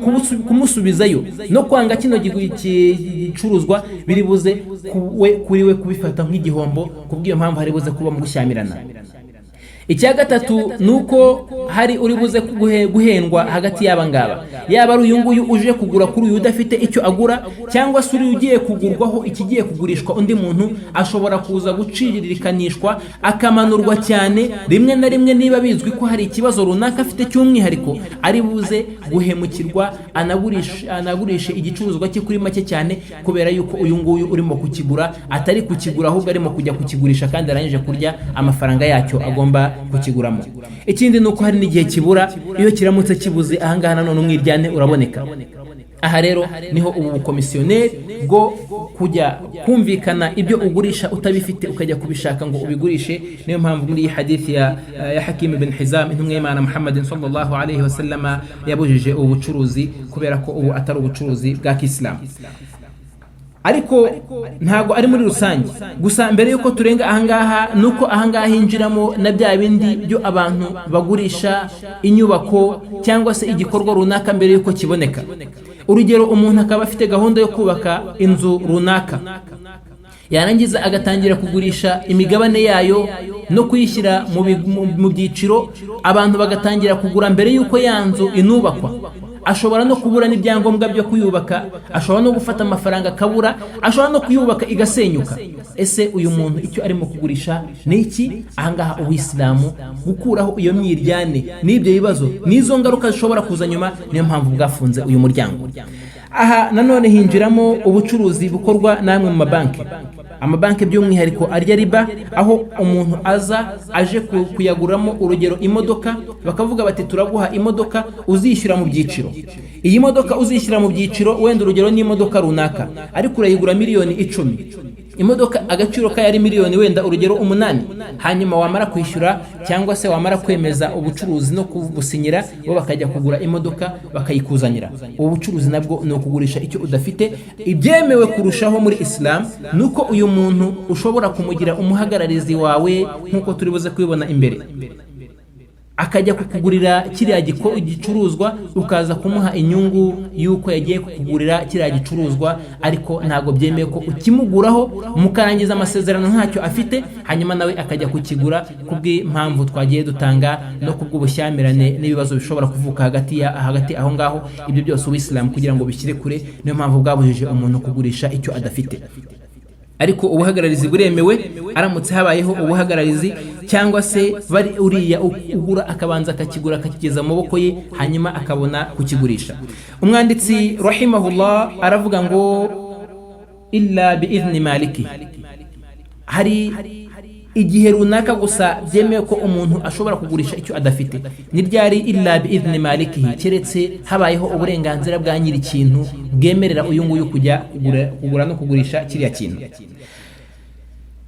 kumusubizayo no kwanga kino gicuruzwa biri buze kuri we kubifata nk'igihombo. Kubw'iyo mpamvu hari buze kuba mu gushyamirana. Icya gatatu nuko hari uri buze guhendwa hagati y'aba ngaba, yaba ari uyu nguyu uje kugura kuri uyu udafite icyo agura, cyangwa se uri ugiye kugurwaho ikigiye kugurishwa undi muntu, ashobora kuza guciririkanishwa akamanurwa cyane. Rimwe na rimwe niba bizwi ko hari ikibazo runaka afite cy'umwihariko, ari buze guhemukirwa anagurishe igicuruzwa cye kuri make cyane, kubera yuko uyu nguyu urimo kukigura atari kukigura ahubwo arimo kujya kukigurisha kandi arangije kurya amafaranga yacyo agomba kukiguramo. Ikindi nuko hari n'igihe kibura, iyo kiramutse kibuze ahangaha nanone umwiryane uraboneka. Aha rero niho ubu bukomisiyoneri bwo kujya kumvikana ibyo ugurisha utabifite ukajya kubishaka ngo ubigurishe. Niyo mpamvu muri iyi hadithi ya Hakim ibn Hizam intumwa y'Imana Muhammadin sallallahu alayhi wa sallama yabujije ubu bucuruzi, kubera ko ubu atari ubucuruzi bwa Kisilamu. Ariko ntago ari muri rusange gusa. Mbere yuko turenga ahangaha nuko ahangaha hinjiramo na bya bindi byo abantu bagurisha inyubako cyangwa se igikorwa runaka mbere yuko kiboneka. Urugero, umuntu akaba afite gahunda yo kubaka inzu runaka, yarangiza agatangira kugurisha imigabane yayo no kuyishyira mu byiciro, abantu bagatangira kugura mbere yuko ya nzu inubakwa. Ashobora no kubura n'ibyangombwa byo kuyubaka, ashobora no gufata amafaranga akabura, ashobora no kuyubaka igasenyuka. Ese uyu muntu icyo arimo kugurisha ni iki? Ahangaha Uwisilamu gukuraho iyo myiryane n'ibyo bibazo n'izo ngaruka zishobora kuza nyuma, niyo mpamvu bwafunze uyu muryango. Aha nanone hinjiramo ubucuruzi bukorwa namwe mu mabanki. Amabanki by'umwihariko arya riba, aho umuntu aje kuyaguramo. Urugero, imodoka, bakavuga bati turaguha imodoka uzishyura mu byiciro. Iyi modoka uzishyura mu byiciro, wenda urugero ni imodoka runaka, ariko urayigura miliyoni 10. Imodoka agaciro ka yari miliyoni wenda urugero 8, hanyuma wamara kwishyura cyangwa se wamara kwemeza ubucuruzi no kubusinyira, bo bakajya kugura imodoka bakayikuzanira. Ubu bucuruzi nabwo no kugurisha icyo udafite. Ibyemewe kurushaho muri Islam nuko uyu muntu ushobora kumugira umuhagararizi wawe, nkuko turi buze kwibona imbere, akajya kukugurira kiriya gicuruzwa, ukaza kumuha inyungu yuko yagiye kukugurira kiriya gicuruzwa, ariko ntago byemeye ko ukimuguraho mukarangiza amasezerano ntacyo afite, hanyuma nawe akajya kukigura kubw'impamvu twagiye dutanga no kubw'ubushyamirane n'ibibazo bishobora kuvuka hagati aho ngaho. Ibyo byose Uwisilamu kugira ngo bishyire kure, niyo mpamvu bwabujije umuntu kugurisha icyo adafite. Ariko ubuhagararizi buremewe aramutse habayeho ubuhagararizi, cyangwa se bari uriya ugura akabanza akakigura akakigeza mu maboko ye, hanyuma akabona kukigurisha. Umwanditsi rahimahullah aravuga ngo illa bi'izni maliki, hari igihe runaka gusa byemewe ko umuntu ashobora kugurisha icyo adafite. Ni ryari? illa bi idhni malikihi, keretse habayeho uburenganzira bwa nyiri ikintu bwemerera uyu nguyu kujya kugura no kugurisha kiriya kintu.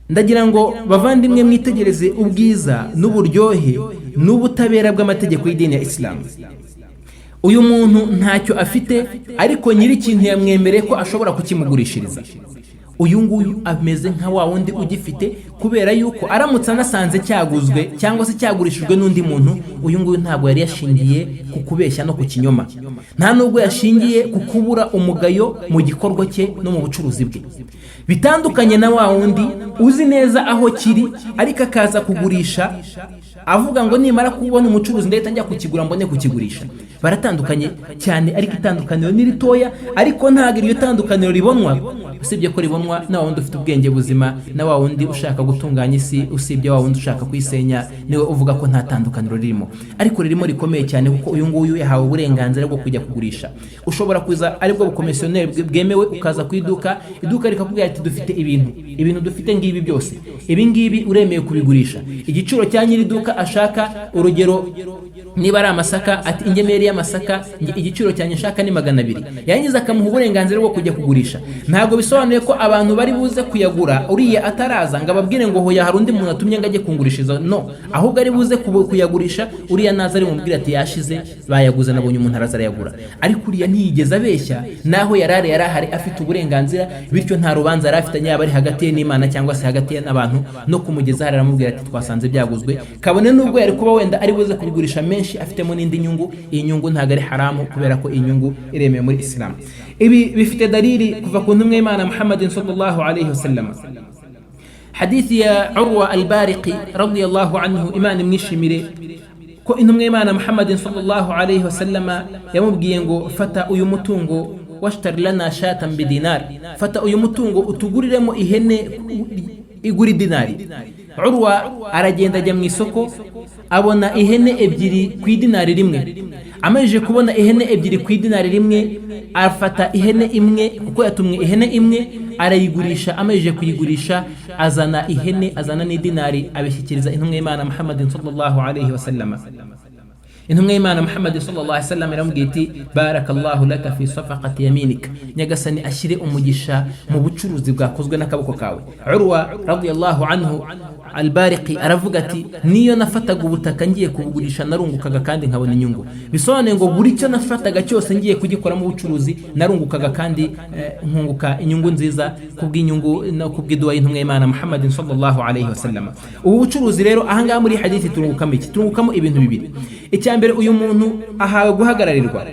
Ndagira ngo bavandimwe mwitegereze ubwiza n'uburyohe n'ubutabera bw'amategeko y'idini ya Islam. Uyu muntu ntacyo afite, ariko nyiri ikintu yamwemereye ko ashobora kukimugurishiriza. Uyu nguyu ameze nka wa wundi ugifite, kubera yuko aramutse anasanze cyaguzwe cyangwa se cyagurishijwe n'undi muntu, uyu nguyu ntabwo yari yashingiye ku kubeshya no ku kinyoma, nta nubwo yashingiye ku kubura umugayo mu gikorwa cye no mu bucuruzi bwe. Bitandukanye na wa wundi uzi neza aho kiri ariko akaza kugurisha avuga ngo nimara kubona umucuruzi ndahita njya kukigura mbone kukigurisha. Baratandukanye cyane, ariko itandukaniro ni ritoya, ariko ntabwo iryo tandukaniro ribonwa, usibye ko ribonwa na wa wundi ufite ubwenge buzima, na wa wundi ushaka gutunganya isi, usibye wa wundi ushaka kuyisenya, niwe uvuga ko nta tandukaniro ririmo. Ariko ririmo rikomeye cyane, kuko uyu nguyu yahawe uburenganzira bwo kujya kugurisha. Ushobora kuza aribwo bukomisiyoneri bwemewe, ukaza ku iduka rikakubwira ati dufite ibintu dufite ngibi byose, ibi ngibi uremeye kubigurisha. Igiciro cya nyiri iduka ashaka, urugero niba ari amasaka, ati ingemeri y'amasaka igiciro cyanjye nshaka ni 200, yangiza akamuha uburenganzira bwo kujya kugurisha. Ntabwo bisobanuye ko abantu bari buze kuyagura uriya ataraza ngo ababwire ngo hoya hari undi muntu atumye ngo ajye kungurishiriza, no, ahubwo ari buze kuyagurisha, uriya naza ari mubwira ati yashize bayaguze, nabonye umuntu araza arayagura. Ariko uriya ntiyigeze abeshya, naho yarari ahari afite uburenganzira, bityo nta rubanza yari afitanye, yaba ari hagati ye n'Imana cyangwa se hagati ye n'abantu, no kumugeza hari aramubwira ati twasanze byaguzwe, kabone nubwo yari kuba wenda ari buze kubigurisha menshi afitemo n'indi nyungu. Iyi nyungu ntabwo ari haramu, kubera ko iyi nyungu iremewe muri Islam. Ibi bifite dalili kuva ku ntumwa y'Imana Muhammadin sallallahu alayhi wasallam. Hadithi ya Urwa al-Bariqi radiyallahu anhu, Imana imwishimire, ko intumwa y'Imana Muhammadin sallallahu alayhi wasallam yamubwiye ngo fata uyu mutungo washtari lana shatan bidinar, fata uyu mutungo utuguriremo ihene igura dinari. Urwa aragenda ajya mu isoko, abona ihene ebyiri ku idinari rimwe. Amajije kubona ihene ebyiri ku idinari rimwe, afata ihene imwe, kuko yatumwe ihene imwe, arayigurisha. Amajije kuyigurisha, azana n'idinari, abishyikiriza intumwa y'Imana Muhammadin sallallahu alayhi wasallam. intumwa y'Imana Muhammad sallallahu alaihi wasallam iramubwira iti barakallahu laka fi safaqati yaminik, nyagasani ashyire umugisha mu bucuruzi bwakozwe n'akaboko kawe. Urwa radiyallahu anhu al-Bariqi aravuga ati niyo nafataga ubutaka ngiye kubugurisha narungukaga kandi nkabona inyungu. Bisobanuye ngo buri cyo nafataga cyose ngiye kugikora mu bucuruzi narungukaga kandi nkunguka inyungu nziza kubw'inyungu no kubw'idua y'intumwa y'Imana Muhammad sallallahu alaihi wasallam. Ubu bucuruzi rero ahangaha muri hadithi turungukamo iki? Turungukamo ibintu bibiri. Icyambere, uyu muntu ahawe guhagararirwa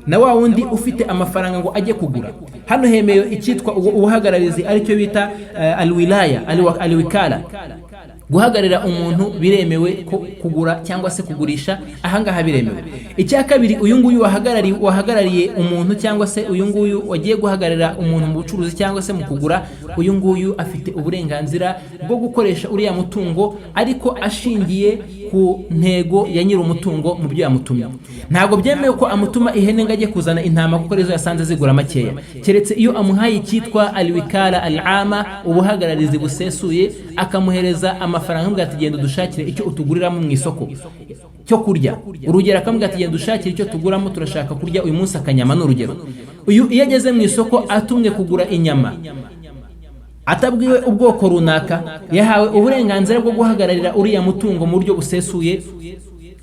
na wa wundi ufite amafaranga ngo ajye kugura. Hano hemewe icyitwa ubuhagararizi, aricyo bita alwilaya, alwikala. Guhagarira umuntu biremewe kugura cyangwa se kugurisha, ahangaha biremewe. Icya kabiri, uyu nguyu wahagarariye umuntu cyangwa se uyu nguyu wagiye guhagarira umuntu mu bucuruzi cyangwa se mu kugura, uyu nguyu afite uburenganzira bwo gukoresha uriya mutungo ariko ashingiye ku ntego ya nyiri umutungo mu byo yamutumye. Ntabwo byemewe ko amutuma ihene ngo ajye kuzana intama kuko rezo yasanze zigura makeya, keretse iyo amuhaye icyitwa alwikala al'ama, ubuhagararizi busesuye, akamuhereza amafaranga ngo atagenda dushakire icyo utuguriramo mu isoko cyo kurya. Urugero akamubwira ati genda dushakire icyo tuguramo, turashaka kurya uyu munsi akanyama n'urugero. Uyu iyo ageze mu isoko atumwe kugura inyama, atabwiwe ubwoko runaka, yahawe uburenganzira bwo guhagararira uriya mutungo mu buryo busesuye.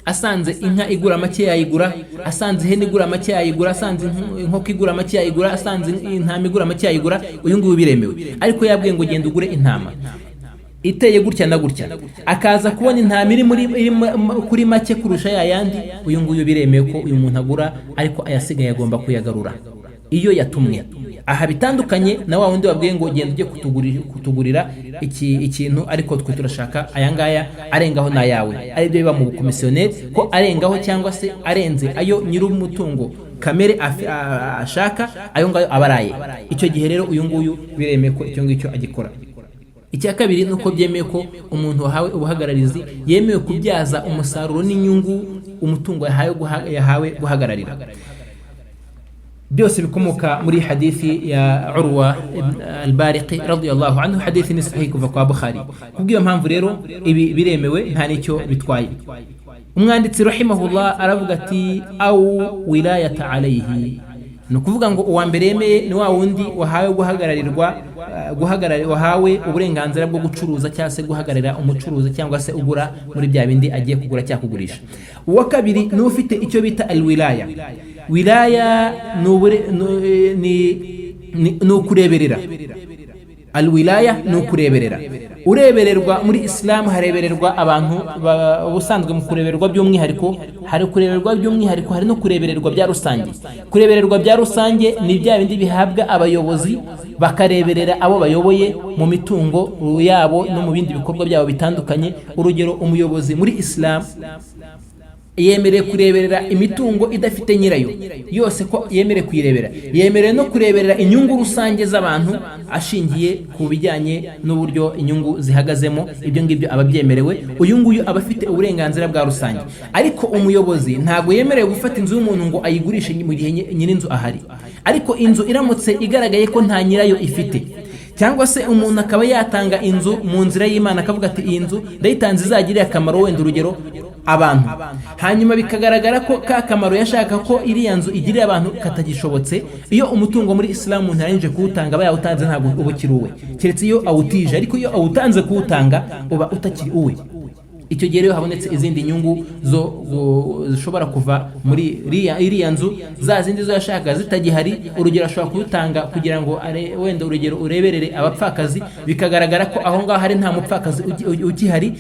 Asanze inka igura make yayigura, asanze ihene igura make yayigura, asanze inkoko igura make yayigura, asanze intama igura make yayigura, uyu nguyu biremewe. Ariko yabwiye ngo genda ugure intama iteye gutya na gutya, akaza kubona intama iri kuri make kurusha yayandi, uyu nguyu biremewe ko uyu muntu agura, ariko ayasigaye agomba kuyagarura iyo yatumwe. Aha bitandukanye na wa wundi wabwiye ngo genda ujye kutugurira ikintu, ariko twe turashaka ayangaya arengaho na yawe. Ari byo biba mu bukomisiyoneri, ko arengaho cyangwa se arenze ayo nyiri umutungo kamere ashaka, ayo ngayo abaraye. Icyo gihe rero uyu nguyu biremeye ko icyo ngicyo agikora. Icya kabiri nuko byemeye ko umuntu wahawe ubuhagararizi yemewe kubyaza umusaruro n'inyungu umutungo yahawe guhagararira. byose bikomoka muri hadithi ya Urwa al-Bariqi radiyallahu anhu, hadithi ni sahih kuva kwa Bukhari. Kubwiyo mpamvu rero ibi biremewe nta nicyo bitwaye. Umwanditsi rahimahullah aravuga ati au wilayata alayhi, ni ukuvuga ngo uwa mbere yemeye ni wa wundi wahawe wahawe uburenganzira bwo gucuruza cyangwa se guhagararira umucuruzi cyangwa se ugura muri bya bindi agiye kugura cyangwa kugurisha. Uwa kabiri ni ufite icyo bita alwilaya. Wilaya ni ukureberera. Alwilaya ni ukureberera. Urebererwa muri Islam harebererwa abantu ubusanzwe mu kurebererwa by'umwihariko, hari kurebererwa by'umwihariko, hari no kurebererwa bya rusange. Kurebererwa bya rusange ni bya bindi bihabwa abayobozi bakareberera abo bayoboye mu mitungo yabo no mu bindi bikorwa byabo bitandukanye. Urugero, umuyobozi muri Islam yemereye kureberera imitungo idafite nyirayo yose, ko yemereye kuyirebera. Yemereye no kureberera inyungu rusange z'abantu ashingiye ku bijyanye n'uburyo inyungu zihagazemo. Ibyo ngibyo ababyemerewe, uyu nguyu aba afite uburenganzira bwa rusange. Ariko umuyobozi ntago yemerewe gufata inzu y'umuntu ngo ayigurishe mu gihe nyir'inzu ahari. Ariko inzu iramutse igaragaye ko nta nyirayo ifite, cyangwa se umuntu akaba yatanga inzu mu nzira y'Imana akavuga ati iyi nzu ndayitanze izagirira akamaro wenda urugero abantu, hanyuma bikagaragara ko ka kamaro yashaka ko iriya nzu igirira abantu katagishobotse, iyo umutungo muri Islam umuntu arangije kuwutanga bayawutanze ntabwo uba ukiri uwe, keretse iyo awutije. Ariko iyo awutanze kuwutanga uba utakiri uwe. Icyo gihe rero habonetse izindi nyungu zishobora kuva muri iriya nzu, za zindi zo yashaka zitagihari. Urugero, ashobora kuwutanga kugira ngo wenda urugero ureberere abapfakazi, bikagaragara ko aho ngaho hari nta mupfakazi ukihari.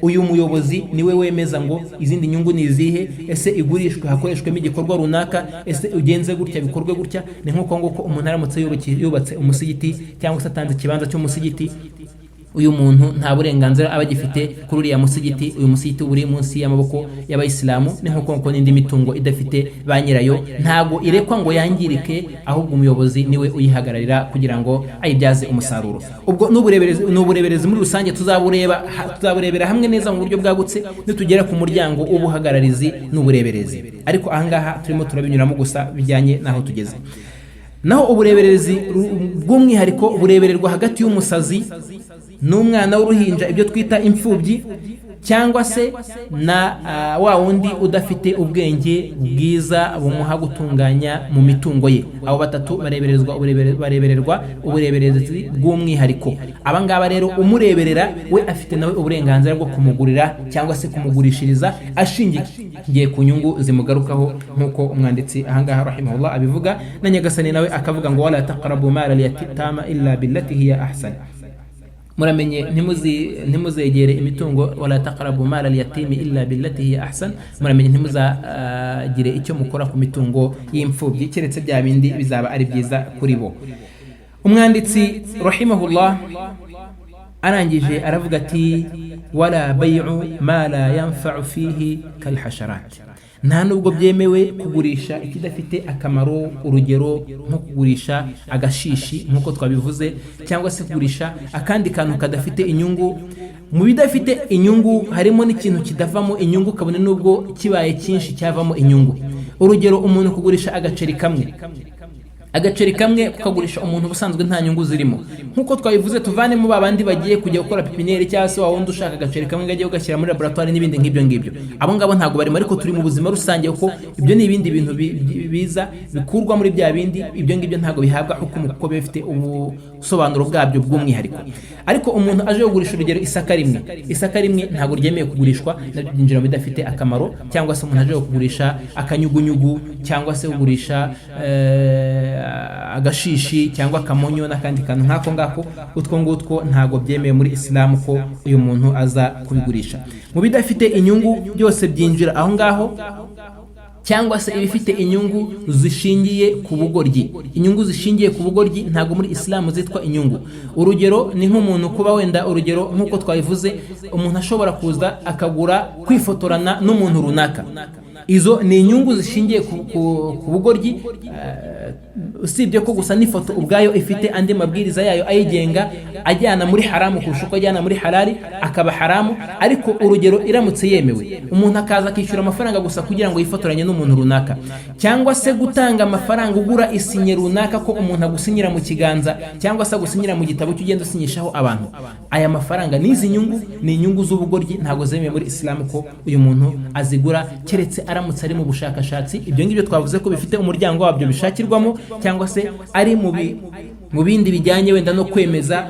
Uyu muyobozi niwe wemeza ngo izindi nyungu ni izihe, ese igurishwe hakoreshwemo igikorwa runaka, ese ugenze gutya bikorwe gutya. Ni nk'uko nguko umuntu aramutse yubatse umusigiti cyangwa se atanze ikibanza cy'umusigiti, uyu muntu nta burenganzira aba agifite kuri uriya musigiti. Uyu musigiti uri munsi y'amaboko y'abayisilamu. Ni nk'uko n'indi mitungo idafite ba nyirayo ntago irekwa ngo yangirike, ahubwo umuyobozi niwe uyihagararira kugira ngo ayibyaze umusaruro. Ubwo n'ubureberezi muri rusange tuzaburebera hamwe neza mu buryo bwagutse nitugera ku muryango w'ubuhagararizi n'ubureberezi. Ariko ahangaha turimo turabinyuramo gusa bijyanye n'aho tugeze. Naho ubureberezi bw'umwihariko burebererwa hagati y'umusazi n'umwana w'uruhinja, ibyo twita imfubyi, cyangwa se na wa wundi udafite ubwenge bwiza bumuha gutunganya mu mitungo ye. Abo batatu barebererwa ubureberezi bw'umwihariko. Abangaba rero umureberera we afite nawe uburenganzira bwo kumugurira cyangwa se kumugurishiriza ashingiye ku nyungu zimugarukaho, nk'uko umwanditsi ahangaha rahimahullah abivuga. Na Nyagasani nawe akavuga ngo wala taqrabu mala al-yatama illa billati hiya ahsan. Muramenye ntimuzegere imitungo, wala taqrabu mala al-yatimi illa billati hiya ahsan. Muramenye ntimuzagire icyo mukora ku mitungo y'imfubyi keretse bya bindi bizaba ari byiza kuri bo. Umwanditsi rahimahullah arangije aravuga ati wala bay'u ma la yanfa'u fihi kal hasharat. Nta nubwo byemewe kugurisha ikidafite akamaro, urugero nko kugurisha agashishi nk'uko twabivuze, cyangwa se kugurisha akandi kantu kadafite inyungu. Mu bidafite inyungu harimo n'ikintu kidavamo inyungu kabone nubwo kibaye cyinshi cyavamo inyungu. Urugero, umuntu kugurisha agaceri kamwe kukagurisha umuntu ubusanzwe nta nyungu zirimo, nkuko twabivuze tuvanemo babandi bagiye kujya gukora pipiniyeri cyangwa se wundi ushaka agaceri kamwe gagiye ugashyira muri laboratoire n'ibindi nk'ibyo ngibyo. Abo ngabo ntabwo barimo, ariko turi mu buzima rusange kuko ibyo ni ibindi bintu biza bikurwa muri bya bindi. Ibyo ngibyo ntabwo bihabwa hukumu kuko bifite ubusobanuro bwabyo bw'umwihariko. Ariko umuntu aje kugurisha urugero isaka rimwe ntabwo ryemewe kugurishwa, nabyo byinjira bidafite akamaro. Cyangwa se umuntu aje kugurisha akanyugunyugu, cyangwa se kugurisha agashishi cyangwa akamonyo n'akandi kantu nk'ako ngako, utwo ngutwo ntago byemewe muri Islam ko uyu muntu aza kubigurisha. Mu bidafite inyungu byose byinjira aho ngaho, cyangwa se ibifite inyungu zishingiye ku bugoryi. Inyungu zishingiye ku bugoryi ntago muri Islam zitwa inyungu. Urugero ni nk'umuntu kuba wenda, urugero nk'uko twabivuze, umuntu ashobora kuza akagura kwifotorana n'umuntu runaka. izo ni inyungu zishingiye ku bugoryi, usibye ko gusa n'ifoto ubwayo ifite andi mabwiriza yayo ayigenga ajyana muri haramu kurusha uko ajyana muri halali, akaba haramu. Ariko urugero iramutse yemewe, umuntu akaza akishyura amafaranga gusa kugira ngo yifotoranye n'umuntu runaka, cyangwa se gutanga amafaranga ugura isinye runaka ko umuntu agusinyira mu kiganza cyangwa se agusinyira mu gitabo cy'ugenda usinyishaho abantu, aya mafaranga n'izi nyungu ni inyungu z'ubugoryi, ntabwo zemewe muri Islam ko uyu muntu azigura, keretse aramutse ari mu bushakashatsi. Ibyo ngibyo twavuze ko bifite umuryango wabyo bishakirwamo, cyangwa se ari mu bindi bijyanye wenda no kwemeza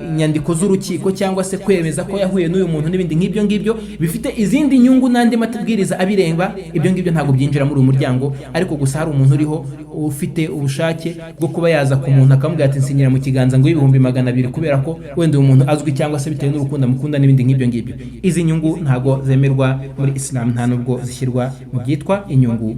inyandiko z'urukiko, cyangwa se kwemeza ko yahuye n'uyu muntu n'ibindi nk'ibyo ngibyo bifite izindi nyungu n'andi matubwiriza abiremba. Ibyo ngibyo ntabwo byinjira muri uyu muryango. Ariko gusa hari umuntu uriho ufite ubushake bwo kuba yaza ku muntu akamubwira ati nsinyira mu kiganza ngo y'ibihumbi 200 kubera ko wenda uyu muntu azwi, cyangwa se bitewe n'urukundo amukunda n'ibindi nk'ibyo ngibyo. Izi nyungu ntabwo zemerwa muri Islam, nta nubwo zishyirwa mu byitwa inyungu.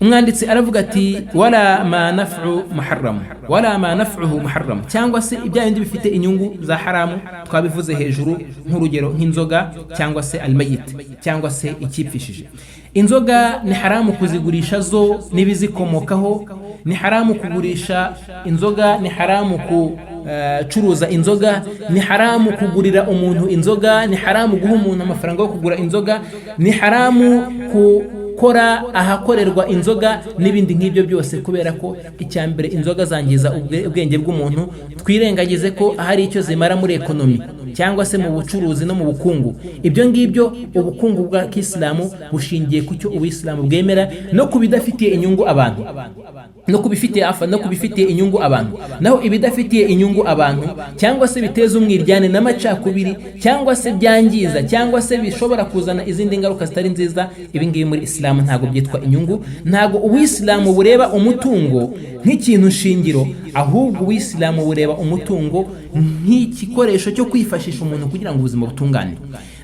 Umwanditsi aravuga ati wala ma naf'u muharram, wala ma naf'uhu muharram, cyangwa se ibya bindi bifite inyungu za haramu twabivuze hejuru, nk'urugero nk'inzoga cyangwa se almayit cyangwa se ikipfishije. Inzoga ni haramu kuzigurisha zo n'ibizikomokaho, ni haramu kugurisha inzoga, ni haramu curuza inzoga, ni haramu kugurira umuntu inzoga, ni haramu guha umuntu amafaranga yo kugura inzoga, ni haramu kora ahakorerwa inzoga n'ibindi nk'ibyo byose, kubera ko icyambere inzoga zangiza ubwenge bw'umuntu. Twirengagize ko hari icyo zimara muri ekonomi cyangwa se mu bucuruzi no mu bukungu. Ibyo ngibyo ubukungu bwa Kisilamu bushingiye ku cyo Ubuyisilamu bwemera no kubidafitiye inyungu abantu, no kubifitiye inyungu abantu. Naho ibidafitiye inyungu abantu cyangwa se biteza umwiryane n'amacakubiri, cyangwa se byangiza, cyangwa se bishobora kuzana izindi ngaruka zitari nziza, ibi ngibi muri Islam ntabwo byitwa inyungu. Ntabwo Ubuyisilamu bureba umutungo nk'ikintu shingiro, ahubwo Ubuyisilamu bureba umutungo nk'igikoresho cyo kwifashisha umuntu kugira ngo ubuzima butungane.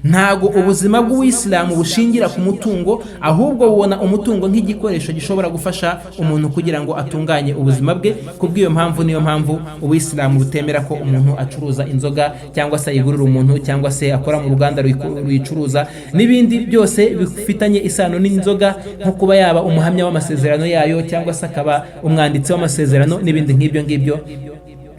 Ntago ubuzima bw'Ubuyisilamu bushingira ku mutungo, ahubwo bubona umutungo nk'igikoresho gishobora gufasha umuntu kugira ngo atunganye ubuzima bwe. Kubw'iyo mpamvu, niyo mpamvu Ubuyisilamu butemera ko umuntu acuruza inzoga cyangwa se ayigurira umuntu, cyangwa se akora mu ruganda ruyicuruza n'ibindi byose bifitanye isano n'inzoga, nko kuba yaba umuhamya w'amasezerano yayo, cyangwa se akaba umwanditsi w'amasezerano n'ibindi nk'ibyo ngibyo.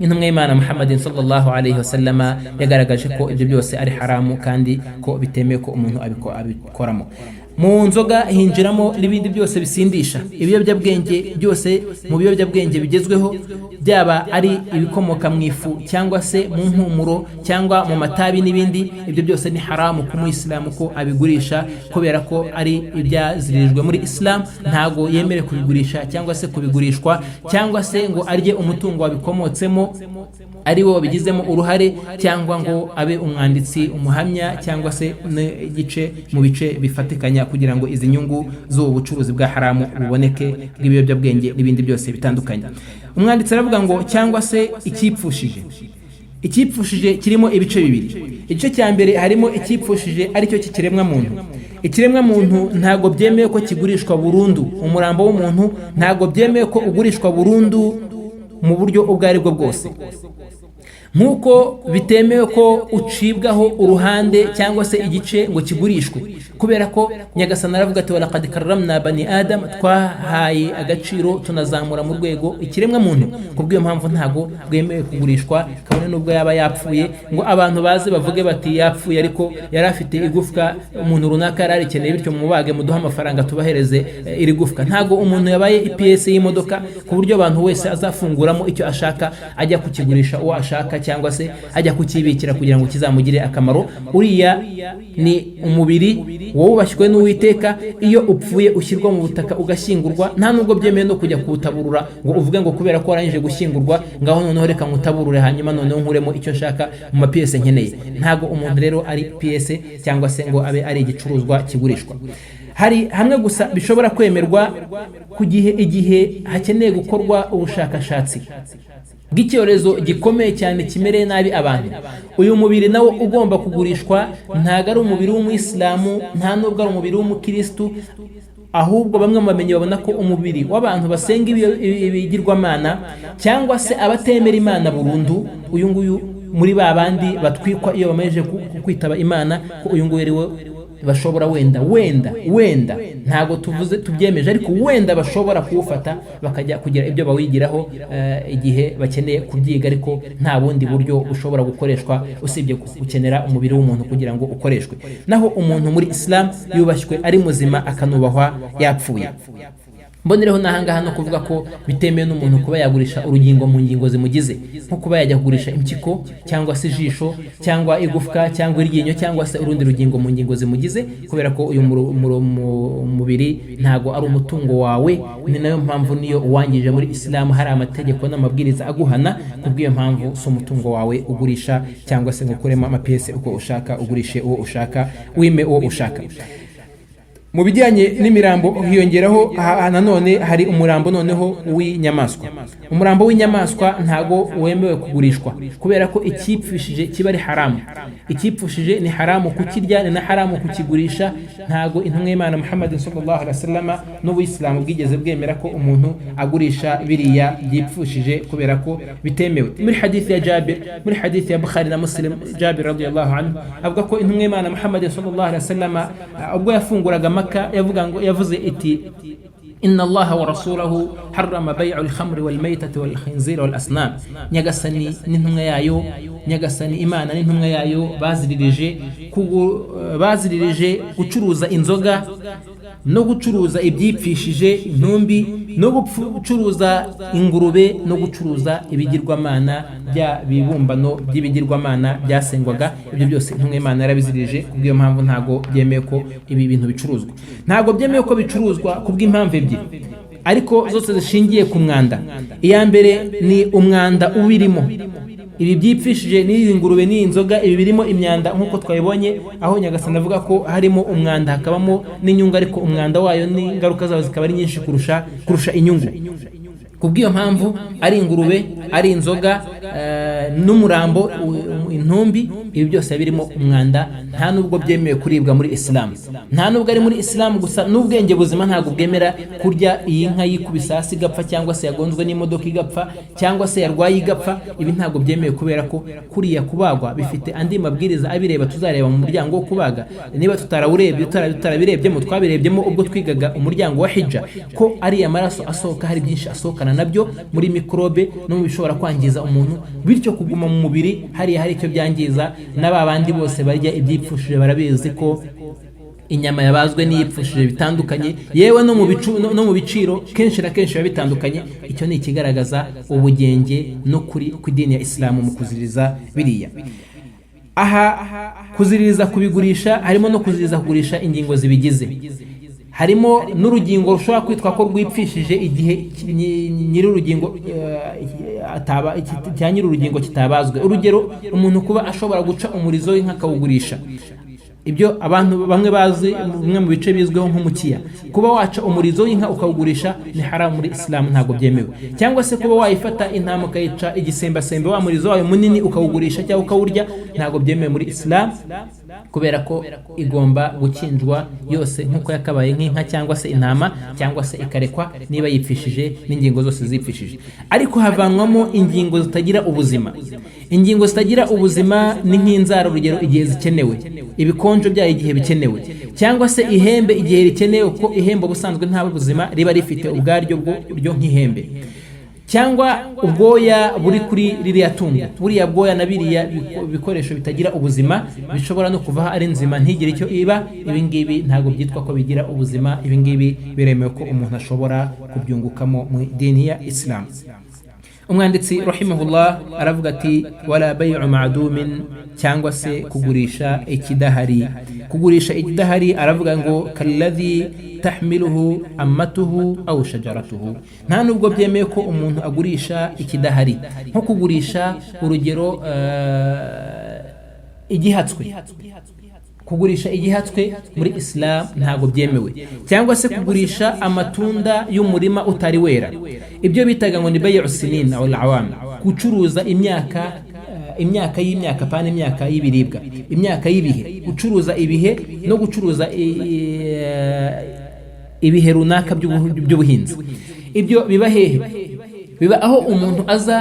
Intumwa y'Imana Muhammadin sallallahu alayhi wa sallama yagaragaje ko ibyo byose ari haramu, kandi ko bitemewe ko umuntu abikoramo. Mu nzoga hinjiramo n'ibindi byose bisindisha, ibiyobyabwenge byose. Mu biyobyabwenge bigezweho, byaba ari ibikomoka mu ifu cyangwa se mu mpumuro cyangwa mu matabi n'ibindi, ibyo byose ni haramu ku Muyisilamu ko abigurisha, kubera ko ari ibyazirijwe muri Islam. Ntago yemerewe kubigurisha cyangwa se kubigurishwa, cyangwa se ngo arye umutungo wabikomotsemo ari wo wabigizemo uruhare, cyangwa ngo abe umwanditsi, umuhamya, cyangwa se n'igice mu bice bifatikanya kugira ngo izi nyungu z'ubu bucuruzi bwa haramu buboneke, bw'ibiyobyabwenge n'ibindi byose bitandukanye. Umwanditsi aravuga ngo cyangwa se ikipfushije. Ikipfushije kirimo ibice bibiri. Igice cya mbere harimo ikipfushije, aricyo cy'ikiremwa muntu. Ikiremwa muntu ntago byemewe ko kigurishwa burundu. Umurambo w'umuntu ntago byemewe ko ugurishwa burundu mu buryo ubwo ari bwo bwose, nk'uko bitemewe ko ucibwaho uruhande cyangwa se igice ngo kigurishwe, kubera ko Nyagasani aravuga ati walaqad karramna bani adam, twahaye agaciro tunazamura mu rwego ikiremwa muntu. Kubw'iyo mpamvu ntago bwemewe kugurishwa, kabone nubwo yaba yapfuye, ngo abantu baze bavuge bati yapfuye ariko yari afite igufwa umuntu runaka yari arikeneye, bityo mubage muduha amafaranga tubahereze iri gufwa. Ntago umuntu yabaye IPS y'imodoka ku buryo abantu wese azafunguramo icyo ashaka ajya kukigurisha uwo ashaka, cyangwa se ajya kukibikira kugira ngo kizamugire akamaro. Uriya ni umubiri wubashywe n'Uwiteka. Iyo upfuye ushyirwa mu butaka ugashyingurwa, nta nubwo byemewe no kujya kuwutaburura ngo uvuge ngo kubera ko warangije gushyingurwa ngaho noneho reka nkutaburure hanyuma noneho nkuremo icyo nshaka mu mapiyese nkeneye. Ntago umuntu rero ari piyese cyangwa se ngo abe ari igicuruzwa kigurishwa. Hari hamwe gusa bishobora kwemerwa ku igihe hakeneye gukorwa ubushakashatsi bw'icyorezo gikomeye cyane kimereye nabi abantu. Uyu mubiri nawo ugomba kugurishwa, ntago ari umubiri w'Umuyisilamu, nta nubwo ari umubiri w'Umukristo, ahubwo bamwe mu bamenyi babona ko umubiri w'abantu basenga ibigirwamana cyangwa se abatemera Imana burundu, uyu nguyu muri ba bandi batwikwa iyo bamaze kwitaba Imana, ko uyu nguyu bashobora wenda ntago tuvuze tubyemeje ariko wenda bashobora kuwufata bakajya kugira ibyo bawigiraho igihe bakeneye kubyiga ariko nta bundi buryo ushobora gukoreshwa usibye gukenera umubiri w'umuntu kugira ngo ukoreshwe naho umuntu muri Islam yubashywe ari muzima akanubahwa yapfuye mbonereho nahangaha no kuvuga ko bitemewe n'umuntu kuba yagurisha urugingo mu ngingo zimugize nko kuba yajya kugurisha impyiko cyangwa se ijisho cyangwa igufwa cyangwa iryinyo cyangwa se urundi rugingo mu ngingo zimugize kubera ko uyu mubiri ntago ari umutungo wawe ni nayo mpamvu niyo uwangije muri Islam hari amategeko n'amabwiriza aguhana kubw'iyo mpamvu so umutungo wawe ugurisha cyangwa se ngukuremo amapiyese uko ushaka ugurishe uwo ushaka wime uwo ushaka mu bijyanye n'imirambo hiyongeraho nanone hari umurambo noneho w'inyamaswa umurambo w'inyamaswa ntago wemewe kugurishwa kubera ko ikipfishije kiba ari haramu ikipfushije ni haramu kukirya ni na haramu kukigurisha ntago intumwa y'Imana Muhammad sallallahu alaihi wasallam n'ubuyisilamu bwigeze bwemera ko umuntu agurisha biriya byipfushije kubera ko bitemewe muri hadithi ya Jabir muri hadithi ya Bukhari na Muslim Jabir radiyallahu anhu avuga ko intumwa y'Imana Muhammad sallallahu alaihi wasallam ubwo yafunguraga yavuze iti inna allaha wa rasulahu harrama bay'ul khamri wal maytati wal khinzir wal asnam nyagasani n'intumwa yayo nyagasani Imana n'intumwa yayo baziririje gucuruza inzoga no gucuruza ibyipfishije intumbi no gucuruza ingurube no gucuruza ibigirwamana bya bibumbano by'ibigirwamana byasengwaga ibyo byose intumwa y'Imana yarabizirije kubw'iyo mpamvu ntago byemeye ko ibi bintu bicuruzwa ntago byemeye ko bicuruzwa kubw'impamvu ebyiri ariko zose zishingiye ku mwanda iya mbere ni umwanda ubirimo ibi byipfishije n'izi ngurube n'inzoga ibi birimo imyanda nkuko twabibonye aho nyagasani avuga ko harimo umwanda hakabamo n'inyungu ariko umwanda wayo n'ingaruka zawo zikaba ari nyinshi kurusha inyungu kubw'iyo mpamvu ari ingurube ari inzoga n'umurambo intumbi ibi byose birimo umwanda nta nubwo byemewe kuribwa muri Islam nta nubwo ari muri Islam gusa n'ubwenge buzima ntabwo bwemera kurya iyi nka yikubisa hasi igapfa cyangwa se yagonzwe n'imodoka igapfa cyangwa se yarwaye igapfa ibi ntabwo byemewe kubera ko kuriya kubagwa bifite andi mabwiriza abireba tuzareba mu muryango wo kubaga niba tutarabirebyemo twabirebyemo ubwo twigaga umuryango wa hijja ko ari amaraso asohoka hari byinshi asohokana nabyo muri mikrobe no mu bishobora kwangiza umuntu bityo kuguma mu mubiri hari icyo byangiza n'ababandi bose barya ibyipfushije barabizi ko inyama yabazwe n'iyipfushije bitandukanye yewe no mu biciro kenshi na kenshi biba bitandukanye icyo ni ikigaragaza ubugenge no kuri kw'idini ya Islam mu kuziriza biriya aha kuziririza kubigurisha harimo no kuziririza kugurisha ingingo zibigize harimo n'urugingo rushobora kwitwa ko rwipfishije igihe nyir'urugingo nyir'urugingo kitabazwe urugero umuntu kuba ashobora guca umurizo w'inka akawugurisha ibyo abantu bamwe bazi bimwe mu bice bizweho nk'umukiya kuba waca umurizo w'inka ukawugurisha ni haramu muri Islam ntabwo byemewe cyangwa se kuba wayifata intama ukayica igisembasembe wa murizo wayo munini ukawugurisha cyangwa ukawurya ntabwo byemewe muri Islam kubera ko igomba gukinjwa yose nk'uko yakabaye nk'inka cyangwa se intama cyangwa se ikarekwa niba yipfishije n'ingingo zose zipfishije ariko havanwamo ingingo zitagira ubuzima ingingo zitagira ubuzima ni nk'inzara urugero igihe zikenewe ibikonjo byayo igihe bikenewe cyangwa se ihembe igihe rikenewe kuko ihembe ubusanzwe nta buzima riba rifite ubwaryo bwo nk'ihembe cyangwa ubwoya buri kuri ririya tungo buriya bwoya na biriya bikoresho bitagira ubuzima bishobora no kuvaho ari nzima ntigire icyo iba ibingibi ntabwo byitwa ko bigira ubuzima ibingibi biremewe ko umuntu ashobora kubyungukamo mu dini ya Islam umwanditsi rahimahullah aravuga ati wala bay'u ma'dumin cyangwa se kugurisha ikidahari aravuga ngo kalladhi tahmiluhu ammatuhu aw shajaratuhu nta nubwo byemeye ko umuntu agurisha ikidahari nko kugurisha urugero igihatswe kugurisha igihatswe muri Islam ntago byemewe cyangwa se kugurisha amatunda y'umurima utari wera ibyo bitaga ngo ni bay'u sinin aw al-awam gucuruza imyaka pana imyaka y'ibiribwa imyaka y'ibihe gucuruza ibihe no gucuruza ibihe runaka by'ubuhinzi ibyo biba hehe biba aho umuntu aza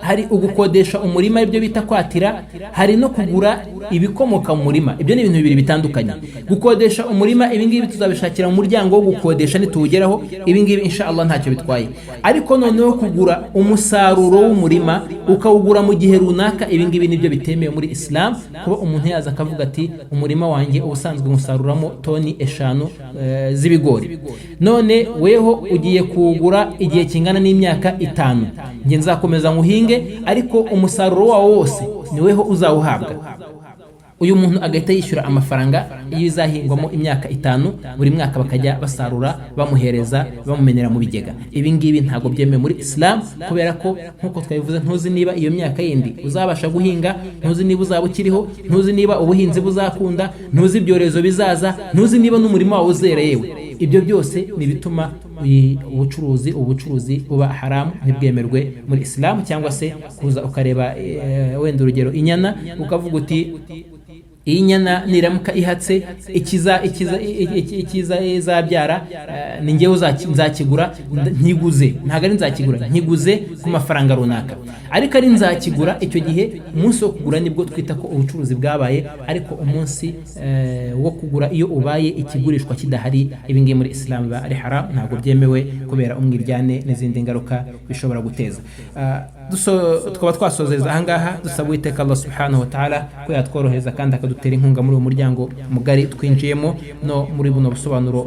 hari ugukodesha umurima ibyo bita kwatira, hari no kugura ibikomoka mu murima. Ibyo ni ibintu bibiri bitandukanye. Gukodesha umurima ibi ngibi tuzabishakira mu muryango wo gukodesha nituwugeraho, ibi ngibi inshallah ntacyo bitwaye. Ariko noneho kugura umusaruro w'umurima ukawugura mu gihe runaka, ibi ngibi nibyo bitemewe muri Islam. Kuba umuntu yaza akavuga ati umurima wanjye ubusanzwe musaruramo toni 5 z'ibigori, none weho ugiye kuwugura igihe kingana n'imyaka 5, nge nzakomeza nguhinge ariko umusaruro wawo wose ni weho uzawuhabwa. Uyu muntu agahita yishyura amafaranga iyo izahingwamo imyaka 5, buri mwaka bakajya basarura bamuhereza bamumenera mu bigega. Ibi ngibi ntago byemewe muri Islam, kubera ko nkuko twabivuze, ntuzi niba iyo myaka yindi uzabasha guhinga, ntuzi niba uzaba ukiriho, ntuzi niba ubuhinzi buzakunda, ntuzi ibyorezo bizaza, ntuzi niba n'umurimo wawe uzera yewe. Ibyo byose ni bituma ubucuruzi buba haramu, ntibwemerwe muri Islam. Cyangwa se kuza ukareba wenda urugero inyana, ukavuga uti iyi nyana niramuka ihatse ikiza izabyara ni ngewe nzakigura nkiguze, ntabwo ari nzakigura nkiguze ku mafaranga runaka, ariko ari nzakigura. Icyo gihe umunsi wo kugura nibwo twita ko ubucuruzi bwabaye, ariko umunsi wo kugura iyo ubaye ikigurishwa kidahari, ibi ngibi muri Islam biba ari haram, ntabwo byemewe kubera umwiryane n'izindi ngaruka bishobora guteza. Tukaba twasozeza ahangaha dusaba Uwiteka Allah subhanahu wa ta'ala ko yatworohereza kandi akadutera inkunga muri uwo muryango mugari twinjiyemo, no muri buno busobanuro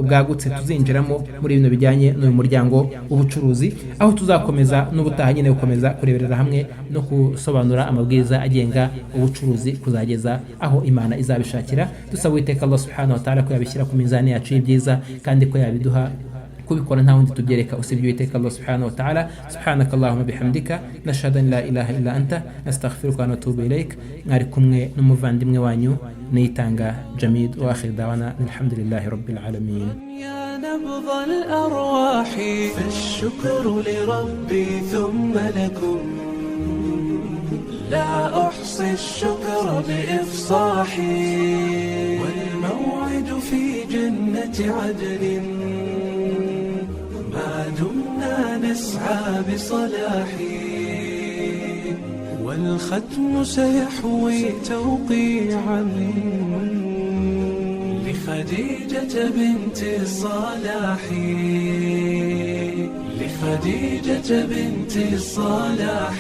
bwagutse tuzinjiramo muri bino bijyanye n'uyu muryango w'ubucuruzi, aho tuzakomeza n'ubutaha nyine gukomeza kureberera hamwe no gusobanura amabwiriza agenga ubucuruzi kuzageza aho Imana izabishakira. Dusaba Uwiteka Allah subhanahu wa ta'ala ko yabishyira ku mizani yacu y'ibyiza, kandi ko yabiduha kubikora nta wundi tubyereka usibye Uwiteka Allah subhanahu wa ta'ala. Subhanaka Allahumma bihamdika nashhadu an la ilaha illa anta nastaghfiruka wa natubu ilaik. Mwari kumwe n'umuvandimwe wanyu Niyitanga Jamid, wa akhir dawana alhamdulillahi rabbil alamin. يا نبض الأرواح فالشكر لربي ثم لكم، لا أحصي الشكر بإفصاحي، والموعد في جنة عدن ما دمنا نسعى بصلاحي، والختم سيحوي توقيعا لخديجة بنت الصلاح، لخديجة بنت الصلاح.